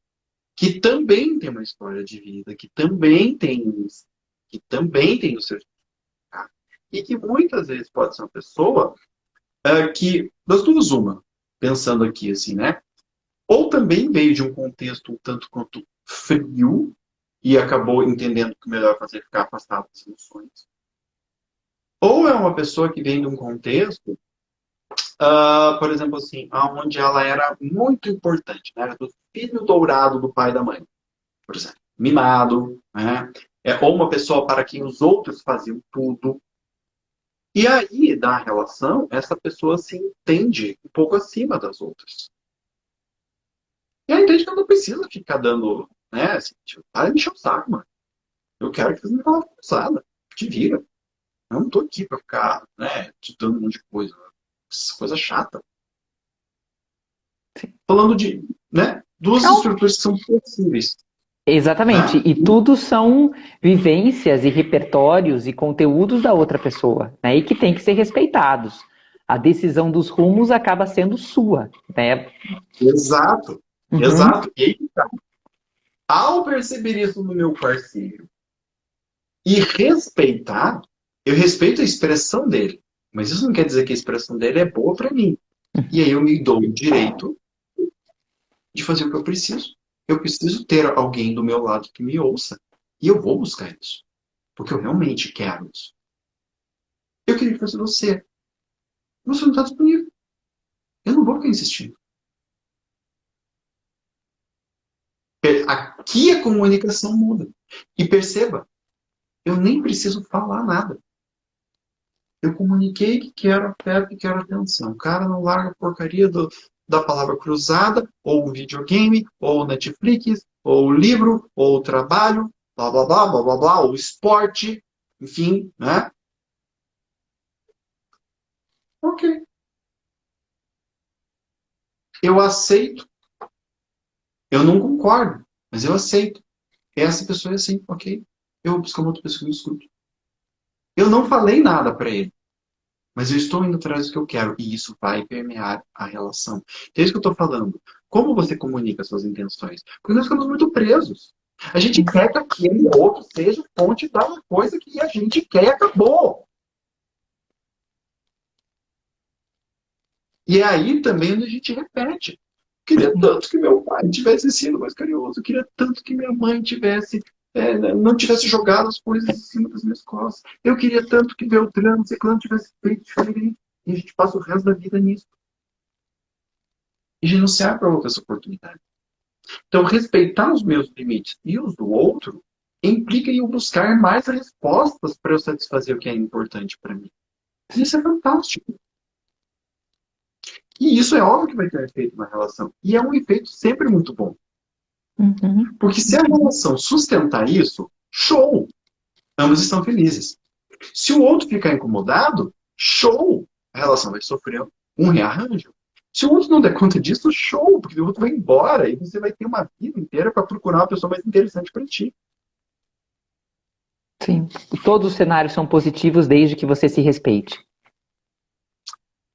que também tem uma história de vida, que também tem o seu significado. E que muitas vezes pode ser uma pessoa que, das duas, uma, pensando aqui assim, né? Ou também veio de um contexto um tanto quanto frio e acabou entendendo que o melhor fazer é ficar afastado das emoções. Ou é uma pessoa que vem de um contexto, por exemplo, assim, onde ela era muito importante, né? Era do filho dourado do pai e da mãe, por exemplo. Mimado, né? Ou uma pessoa para quem os outros faziam tudo. E aí, da relação, essa pessoa se entende um pouco acima das outras. E aí entende que ela não precisa ficar dando, né? Assim, tipo, para de me encher o saco, mano. Eu quero que você me dê uma forçada. Te vira. Eu não tô aqui pra ficar, né, te dando um monte de coisa. Coisa chata. Falando de, né, duas Não, estruturas que são possíveis, exatamente. né? E tudo são vivências e repertórios e conteúdos da outra pessoa, né? E que tem que ser respeitados. A decisão dos rumos acaba sendo sua, né? Exato. Uhum. Exato. E aí, ao perceber isso no meu parceiro e respeitar, eu respeito a expressão dele. Mas isso não quer dizer que a expressão dele é boa para mim. E aí eu me dou o direito de fazer o que eu preciso. Eu preciso ter alguém do meu lado que me ouça. E eu vou buscar isso. Porque eu realmente quero isso. Eu queria que fosse você. Você não está disponível. Eu não vou ficar insistindo. Aqui a comunicação muda. E perceba, eu nem preciso falar nada. Eu comuniquei que quero afeto e quero atenção. O cara não larga a porcaria da palavra cruzada, ou o videogame, ou o Netflix, ou o livro, ou o trabalho, blá blá blá, blá blá blá, ou o esporte, enfim, né? Ok. Eu aceito. Eu não concordo, mas eu aceito. Essa pessoa é assim, ok. Eu vou buscar uma outra pessoa que me escute. Eu não falei nada para ele. Mas eu estou indo atrás do que eu quero. E isso vai permear a relação. É isso que eu estou falando. Como você comunica suas intenções? Porque nós ficamos muito presos. A gente quer que aquele outro seja fonte da coisa que a gente quer e acabou. E é aí também onde a gente repete. Queria tanto que meu pai tivesse sido mais carinhoso. Queria tanto que minha mãe tivesse não tivesse jogado as coisas em cima das minhas costas. Eu queria tanto que Beltrano, Ciclano tivesse feito diferente. E a gente passa o resto da vida nisso. E a gente não se abre para outras oportunidades. Então, respeitar os meus limites e os do outro implica em eu buscar mais respostas para eu satisfazer o que é importante para mim. Isso é fantástico. E isso é óbvio que vai ter um efeito na relação. E é um efeito sempre muito bom. Uhum. Porque se a relação sustentar isso, show! Ambos estão felizes. Se o outro ficar incomodado, show! A relação vai sofrer um rearranjo. Se o outro não der conta disso, show! Porque o outro vai embora e você vai ter uma vida inteira para procurar uma pessoa mais interessante para ti. Sim. Todos os cenários são positivos desde que você se respeite.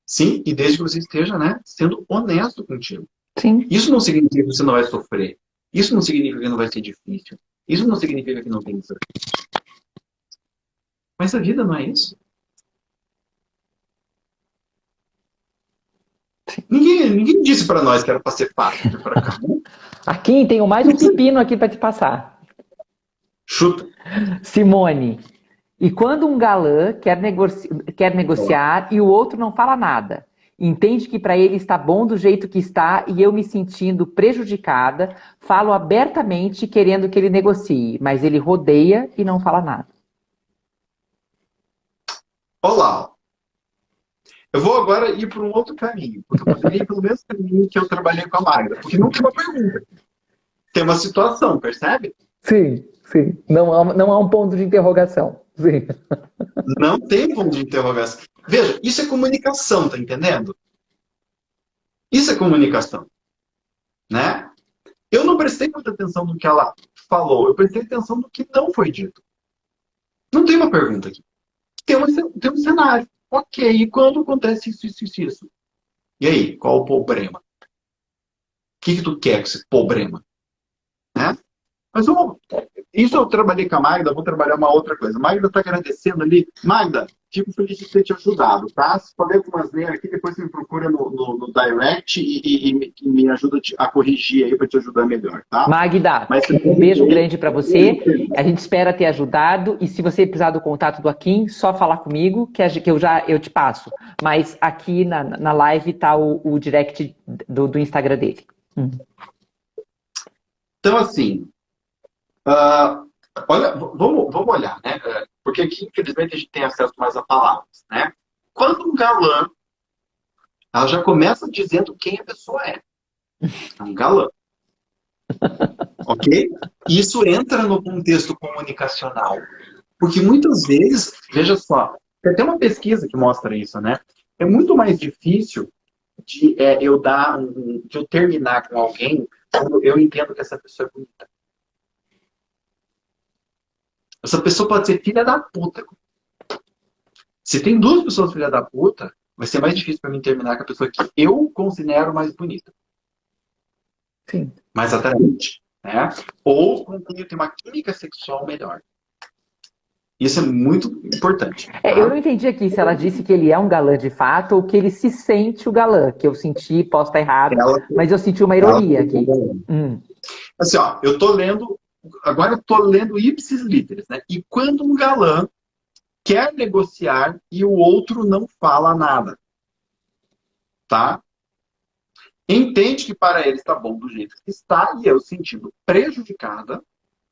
Sim, e desde que você esteja, né, sendo honesto contigo. Sim. Isso não significa que você não vai sofrer. Isso não significa que não vai ser difícil. Isso não significa que não tem desafio. Mas a vida não é isso. Ninguém disse para nós que era para ser fácil vir para cá. Aqui tenho mais um pepino aqui para te passar. Chuta. Simone. E quando um galã quer negociar e o outro não fala nada, entende que para ele está bom do jeito que está e eu me sentindo prejudicada, falo abertamente querendo que ele negocie, mas ele rodeia e não fala nada. Olá. Eu vou agora ir por um outro caminho, porque eu poderia ir pelo mesmo caminho que eu trabalhei com a Magda, porque não tem uma pergunta. Tem uma situação, percebe? Sim, sim. Não há um ponto de interrogação. Sim. Não tem ponto de interrogação. Veja, isso é comunicação, tá entendendo? Isso é comunicação, né? Eu não prestei muita atenção no que ela falou, eu prestei atenção no que não foi dito. Não tem uma pergunta aqui. Tem um cenário. Ok, e quando acontece isso? E aí, qual o problema? O que tu quer com esse problema? Né? Mas Isso eu trabalhei com a Magda, vou trabalhar uma outra coisa. Magda está agradecendo ali. Magda, fico feliz de ter te ajudado, tá? Se falei algumas vezes aqui, depois você me procura no direct e me ajuda a corrigir aí para te ajudar melhor, tá? Magda, Mas você um pode beijo ver. grande para você. A gente espera ter ajudado. E se você precisar do contato do Akin, só falar comigo, que eu te passo. Mas aqui na live está o direct do Instagram dele. Então, assim, olha, vamos olhar, né? Porque aqui, infelizmente, a gente tem acesso mais a palavras, né? Quando um galã, ela já começa dizendo quem a pessoa é. É um galã, ok? Isso entra no contexto comunicacional. Porque muitas vezes, veja só, tem até uma pesquisa que mostra isso, né? É muito mais difícil de eu terminar com alguém quando eu entendo que essa pessoa é bonita. Essa pessoa pode ser filha da puta. Se tem duas pessoas filha da puta, vai ser mais difícil para mim terminar com a pessoa que eu considero mais bonita, Sim. mais atraente, né? Ou com quem eu tenho uma química sexual melhor. Isso é muito importante. Eu não Tá? entendi aqui se ela disse que ele é um galã de fato ou que ele se sente o galã, que eu senti, posso estar errado, Ela, mas eu senti uma ela ironia aqui. Assim, ó, eu tô lendo, agora eu tô lendo ipsis literis, né? E quando um galã quer negociar e o outro não fala nada, tá? Entende que para ele está bom do jeito que está e eu sentindo prejudicada,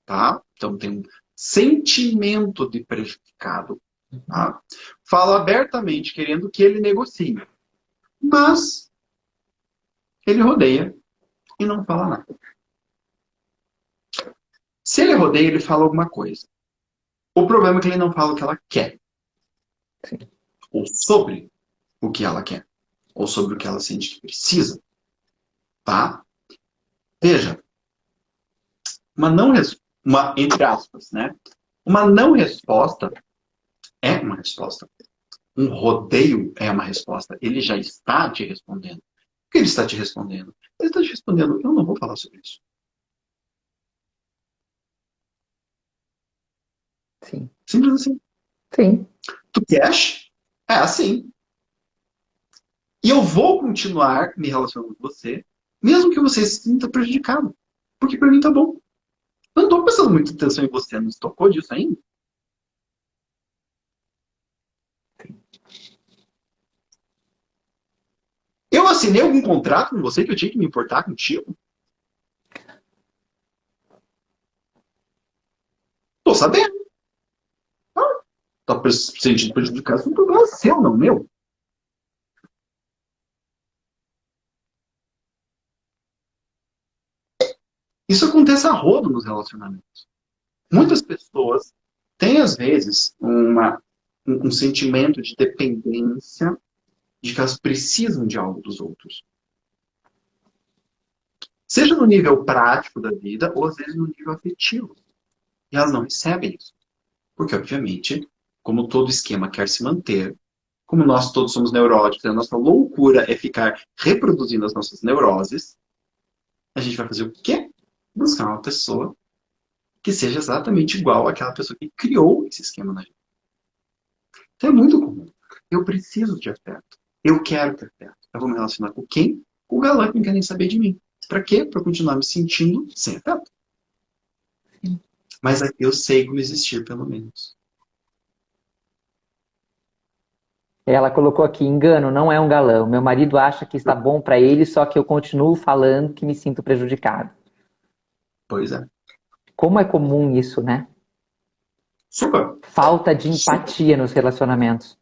tá? Então tem um sentimento de prejudicado, tá? Fala abertamente querendo que ele negocie, mas ele rodeia e não fala nada. Se ele rodeia, ele fala alguma coisa. O problema é que ele não fala o que ela quer. Sim. Ou sobre o que ela quer. Ou sobre o que ela sente que precisa. Tá? Veja, entre aspas, né? Uma não resposta é uma resposta. Um rodeio é uma resposta. Ele já está te respondendo. O que ele está te respondendo? Ele está te respondendo, eu não vou falar sobre isso. Sim. Simples assim. Sim. Tu queres? É assim. E eu vou continuar me relacionando com você, mesmo que você se sinta prejudicado. Porque pra mim tá bom. Eu não tô prestando muita atenção em você, não se tocou disso ainda? Eu assinei algum contrato com você que eu tinha que me importar contigo? Tô sabendo. Tá se sentindo prejudicado, isso é um problema seu, não meu. Isso acontece a rodo nos relacionamentos. Muitas pessoas têm, às vezes, um sentimento de dependência de que elas precisam de algo dos outros. Seja no nível prático da vida, ou às vezes no nível afetivo. E elas não recebem isso. Porque, obviamente, como todo esquema quer se manter, como nós todos somos neuróticos, a nossa loucura é ficar reproduzindo as nossas neuroses, a gente vai fazer o quê? Buscar uma pessoa que seja exatamente igual àquela pessoa que criou esse esquema na gente. Então é muito comum. Eu preciso de afeto. Eu quero ter afeto. Eu vou me relacionar com quem? Com o galã que não quer nem saber de mim. Pra quê? Pra continuar me sentindo sem afeto. Mas eu sei como existir, pelo menos. Ela colocou aqui, engano, não é um galã. Meu marido acha que está bom para ele, só que eu continuo falando que me sinto prejudicado. Pois é. Como é comum isso, né? Super. Falta de Super. empatia nos relacionamentos.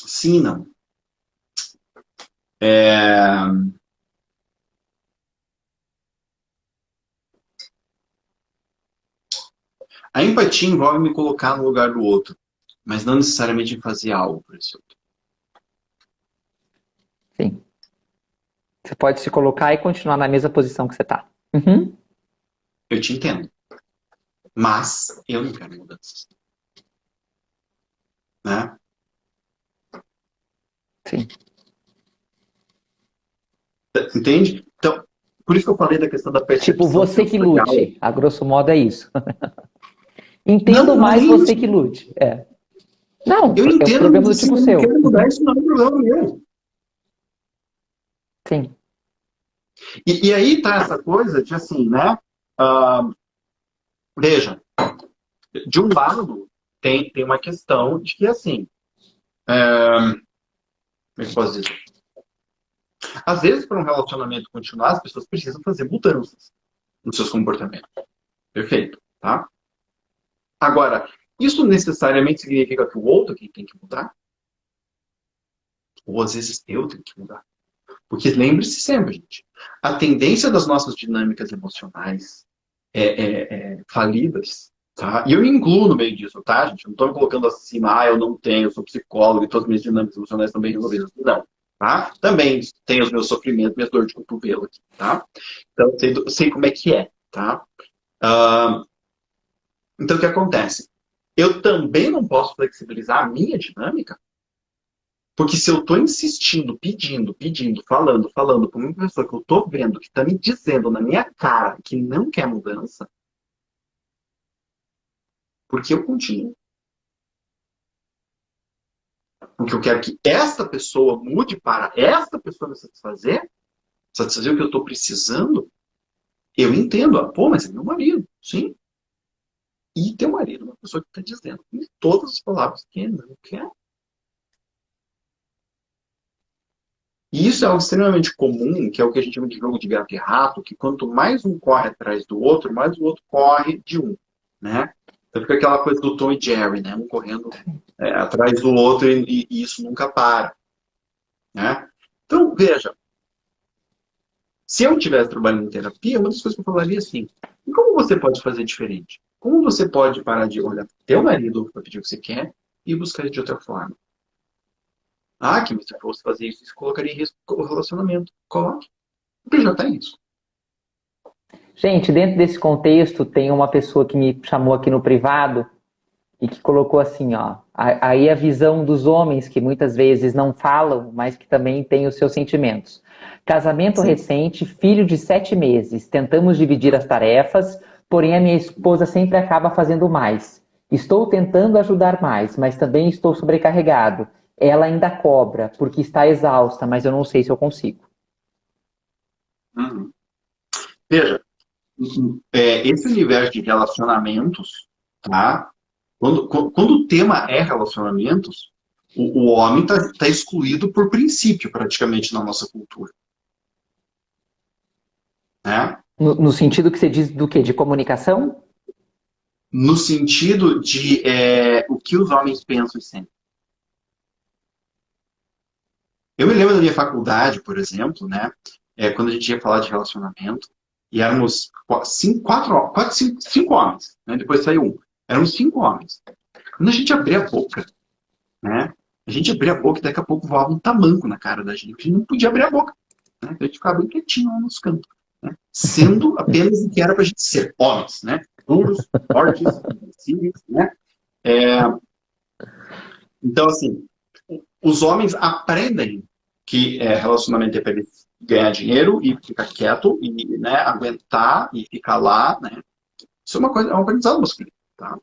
Sim, não. É... A empatia envolve me colocar no lugar do outro, mas não necessariamente em fazer algo por esse outro. Sim. Você pode se colocar e continuar na mesma posição que você está. Uhum. Eu te entendo. Mas eu não quero mudanças. Né? Sim. Entende? Então, por isso que eu falei da questão da percepção Tipo, você que sensorial. lute. A grosso modo é isso. Entendo Não, não é mais nem você isso. que lute. É. Não, Eu é um entendo, programa mas do assim, tipo eu não seu. quero mudar, isso não é um problema meu. Sim. E aí tá essa coisa de assim, né? Ah, veja, de um lado tem uma questão de que assim, como é que eu posso dizer? Às vezes, para um relacionamento continuar, as pessoas precisam fazer mudanças nos seus comportamentos. Perfeito, tá? Agora, isso necessariamente significa que o outro que tem que mudar? Ou às vezes eu tenho que mudar? Porque lembre-se sempre, gente, a tendência das nossas dinâmicas emocionais falidas, tá? E eu me incluo no meio disso, tá, gente? Eu não estou me colocando acima, eu não tenho, eu sou psicólogo e todas as minhas dinâmicas emocionais estão bem resolvidas. Não, tá? Também tenho os meus sofrimentos, minhas dores de cotovelo aqui, tá? Então, sei como é que é, tá? Uh, então, o que acontece? Eu também não posso flexibilizar a minha dinâmica, porque se eu estou insistindo, pedindo, falando com uma pessoa que eu estou vendo, que está me dizendo na minha cara que não quer mudança, porque eu continuo. Porque eu quero que esta pessoa mude para esta pessoa me satisfazer o que eu estou precisando, eu entendo. Pô, mas é meu marido. Sim. E teu marido é uma pessoa que está dizendo em todas as palavras que ele não quer. E isso é algo extremamente comum, que é o que a gente chama de jogo de gato e rato, que quanto mais um corre atrás do outro, mais o outro corre de um, né? Então fica aquela coisa do Tom e Jerry, né? Um correndo atrás do outro e isso nunca para, né? Então, veja, se eu estivesse trabalhando em terapia, uma das coisas que eu falaria é assim, e como você pode fazer diferente? Como você pode parar de olhar para teu marido para pedir o que você quer e buscar de outra forma? Ah, que se eu fosse fazer isso, isso colocaria em risco o relacionamento. Coloque. Porque já está isso. Gente, dentro desse contexto, tem uma pessoa que me chamou aqui no privado e que colocou assim, ó, aí a visão dos homens que muitas vezes não falam, mas que também têm os seus sentimentos. Casamento Sim. recente, filho de 7 meses, tentamos dividir as tarefas, porém a minha esposa sempre acaba fazendo mais. Estou tentando ajudar mais, mas também estou sobrecarregado. Ela ainda cobra, porque está exausta, mas eu não sei se eu consigo. Uhum. Veja, esse universo de relacionamentos, tá? Quando o tema é relacionamentos, o homem está excluído por princípio, praticamente, na nossa cultura. Né? No sentido que você diz do quê? De comunicação? No sentido de o que os homens pensam e sentem. Eu me lembro da minha faculdade, por exemplo, né? Quando a gente ia falar de relacionamento, e éramos cinco homens, né? Depois saiu um. Éramos 5 homens. Quando a gente abria a boca, né? A gente abria a boca e daqui a pouco voava um tamanco na cara da gente. A gente não podia abrir a boca. Né? Então a gente ficava bem quietinho lá nos cantos. Né? Sendo apenas o que era pra gente ser, homens, né? Duros, fortes, invencíveis, né? É, então, assim, os homens aprendem que relacionamento é para eles ganhar dinheiro e ficar quieto e né, aguentar e ficar lá, né? Isso é uma coisa, é um aprendizado masculino, tá?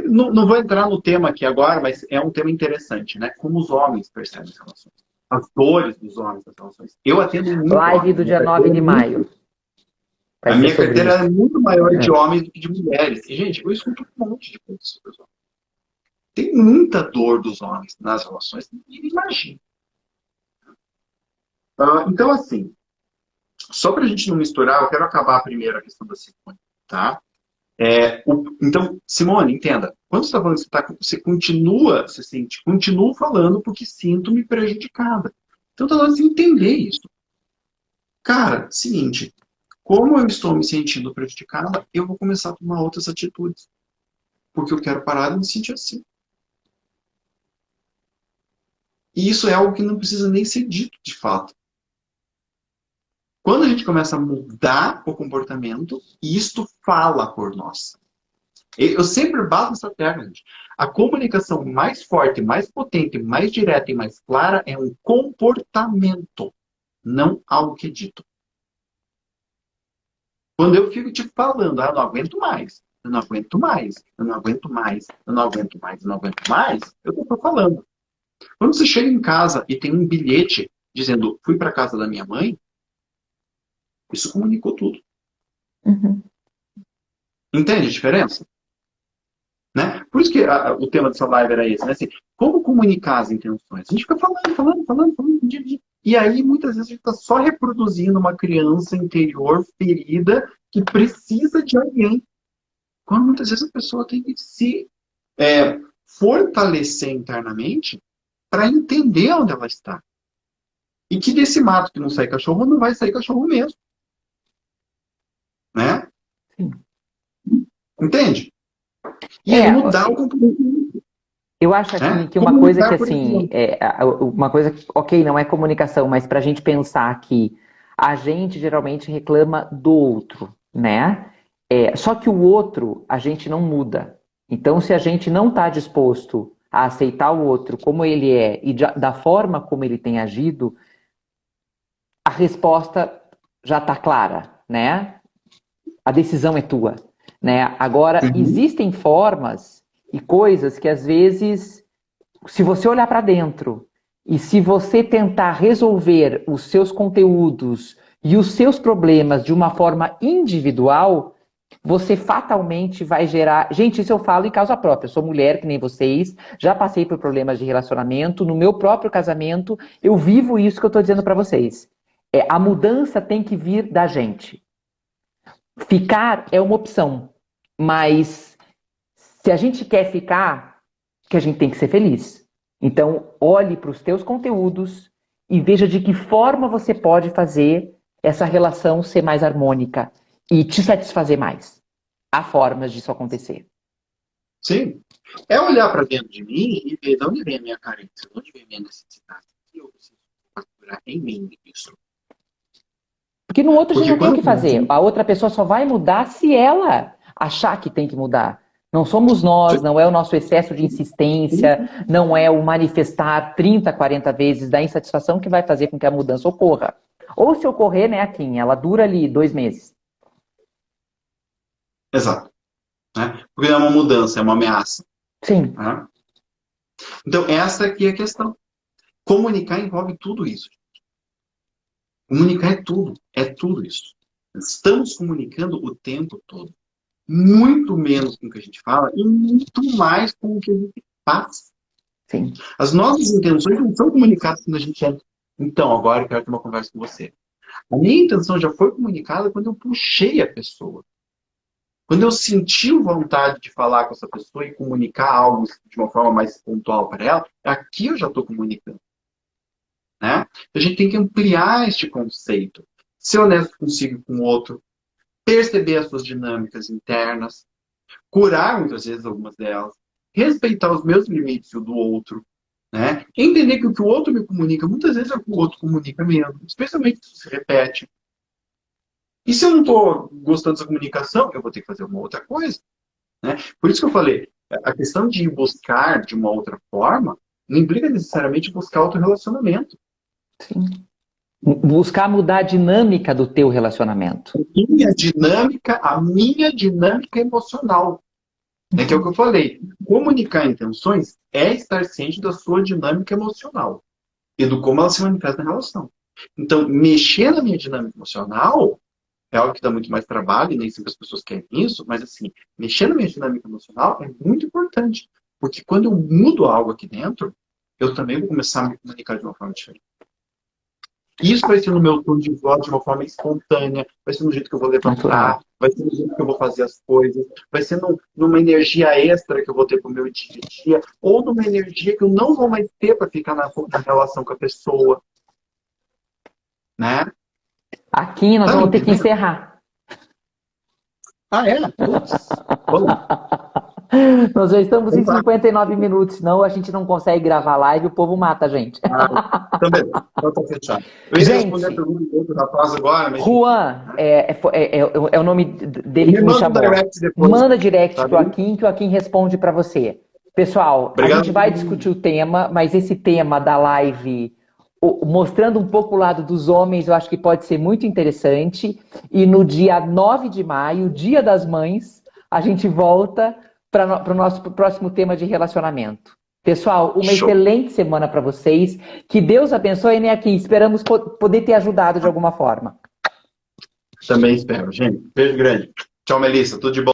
Não vou entrar no tema aqui agora, mas é um tema interessante, né? Como os homens percebem as relações. As dores dos homens nas relações. Eu atendo muito Live homens. do dia 9 de maio. Vai A ser minha sobre carteira isso. é muito maior de É. homens do que de mulheres. E, gente, eu escuto um monte de coisas sobre os homens. Tem muita dor dos homens nas relações. Imagina. Então, assim, só para a gente não misturar, eu quero acabar primeiro a questão da Simone, tá? Então, Simone, entenda. Quando você está falando que você continua, você sente, continuo falando porque sinto-me prejudicada. Então, tá na hora de entender isso. Cara, seguinte, como eu estou me sentindo prejudicada, eu vou começar a tomar outras atitudes. Porque eu quero parar de me sentir assim. E isso é algo que não precisa nem ser dito de fato. Quando a gente começa a mudar o comportamento, isto fala por nós. Eu sempre bato nessa tecla, gente. A comunicação mais forte, mais potente, mais direta e mais clara é um comportamento. não ao que é dito. Quando eu fico te falando, eu não aguento mais, eu não aguento mais, eu não aguento mais, eu não aguento mais, eu não aguento mais, eu estou falando. Quando você chega em casa e tem um bilhete dizendo, fui para casa da minha mãe, isso comunicou tudo. Uhum. Entende a diferença? Né? Por isso que o tema dessa live era esse, né? Assim, como comunicar as intenções? A gente fica falando, e aí muitas vezes a gente está só reproduzindo uma criança interior ferida que precisa de alguém. Quando muitas vezes a pessoa tem que se fortalecer internamente para entender onde ela está. E que desse mato que não sai cachorro, não vai sair cachorro mesmo. Né? Sim. Entende? E aí mudar o comportamento. Eu acho aqui que uma coisa que, assim, uma coisa que, ok, não é comunicação, mas para a gente pensar que a gente geralmente reclama do outro, né? Só que o outro a gente não muda. Então, se a gente não está disposto a aceitar o outro como ele é e da forma como ele tem agido, a resposta já está clara, né? A decisão é tua, né? Agora, existem formas e coisas que às vezes, se você olhar para dentro e se você tentar resolver os seus conteúdos e os seus problemas de uma forma individual, você fatalmente vai gerar... Gente, isso eu falo em causa própria. Eu sou mulher, que nem vocês, já passei por problemas de relacionamento, no meu próprio casamento, eu vivo isso que eu estou dizendo para vocês. A mudança tem que vir da gente. Ficar é uma opção, mas se a gente quer ficar, que a gente tem que ser feliz. Então, olhe para os teus conteúdos e veja de que forma você pode fazer essa relação ser mais harmônica e te satisfazer mais. Há formas disso acontecer. Sim. É olhar para dentro de mim e ver de onde vem a minha carência, de onde vem a minha necessidade. O que eu preciso procurar em mim isso. Porque no outro a gente não tem o que fazer. A outra pessoa só vai mudar se ela achar que tem que mudar. Não somos nós, não é o nosso excesso de insistência, não é o manifestar 30, 40 vezes da insatisfação que vai fazer com que a mudança ocorra. Ou se ocorrer, né, Kim, ela dura ali 2 meses. Exato. Né? Porque não é uma mudança, é uma ameaça. Sim. Né? Então, essa aqui é a questão. Comunicar envolve tudo isso. Comunicar é tudo isso. Estamos comunicando o tempo todo. Muito menos com o que a gente fala e muito mais com o que a gente faz. Sim. As nossas intenções não são comunicadas quando a gente entra. Então, agora eu quero ter uma conversa com você. A minha intenção já foi comunicada quando eu puxei a pessoa. Quando eu senti vontade de falar com essa pessoa e comunicar algo de uma forma mais pontual para ela, aqui eu já estou comunicando. Né? A gente tem que ampliar este conceito. Ser honesto consigo e com o outro. Perceber as suas dinâmicas internas. Curar, muitas vezes, algumas delas. Respeitar os meus limites e o do outro. Né? Entender que o que o outro me comunica, muitas vezes é o que o outro comunica mesmo. Especialmente se repete. E se eu não estou gostando dessa comunicação, eu vou ter que fazer uma outra coisa. Né? Por isso que eu falei, a questão de ir buscar de uma outra forma não implica necessariamente buscar outro relacionamento. Sim. Buscar mudar a dinâmica do teu relacionamento. A minha dinâmica emocional. É que é o que eu falei. Comunicar intenções é estar ciente da sua dinâmica emocional e do como ela se manifesta na relação. Então, mexer na minha dinâmica emocional é algo que dá muito mais trabalho, e nem sempre as pessoas querem isso, mas assim, mexer na minha dinâmica emocional é muito importante. Porque quando eu mudo algo aqui dentro, eu também vou começar a me comunicar de uma forma diferente. Isso vai ser no meu tom de voz de uma forma espontânea, vai ser no jeito que eu vou levantar, vai ser no jeito que eu vou fazer as coisas, vai ser numa energia extra que eu vou ter pro meu dia a dia, ou numa energia que eu não vou mais ter para ficar na relação com a pessoa. Né? Aqui nós vamos ter que encerrar. Ah, é? Vamos. Nós já estamos em 59 minutos, senão a gente não consegue gravar live e o povo mata a gente. Também, então tá fechado. Eu ia responder a pergunta do outro rapaz agora, mas... Juan, é o nome dele que me chamou. Manda direct pro Akin, que o Akin responde para você. Pessoal, obrigado. A gente vai discutir o tema, mas esse tema da live mostrando um pouco o lado dos homens, eu acho que pode ser muito interessante. E no dia 9 de maio, Dia das Mães, a gente volta para o nosso próximo tema de relacionamento. Pessoal, uma Show. excelente semana para vocês. Que Deus abençoe, né, aqui. Esperamos poder ter ajudado de alguma forma. Também espero, gente. Beijo grande. Tchau, Melissa. Tudo de bom.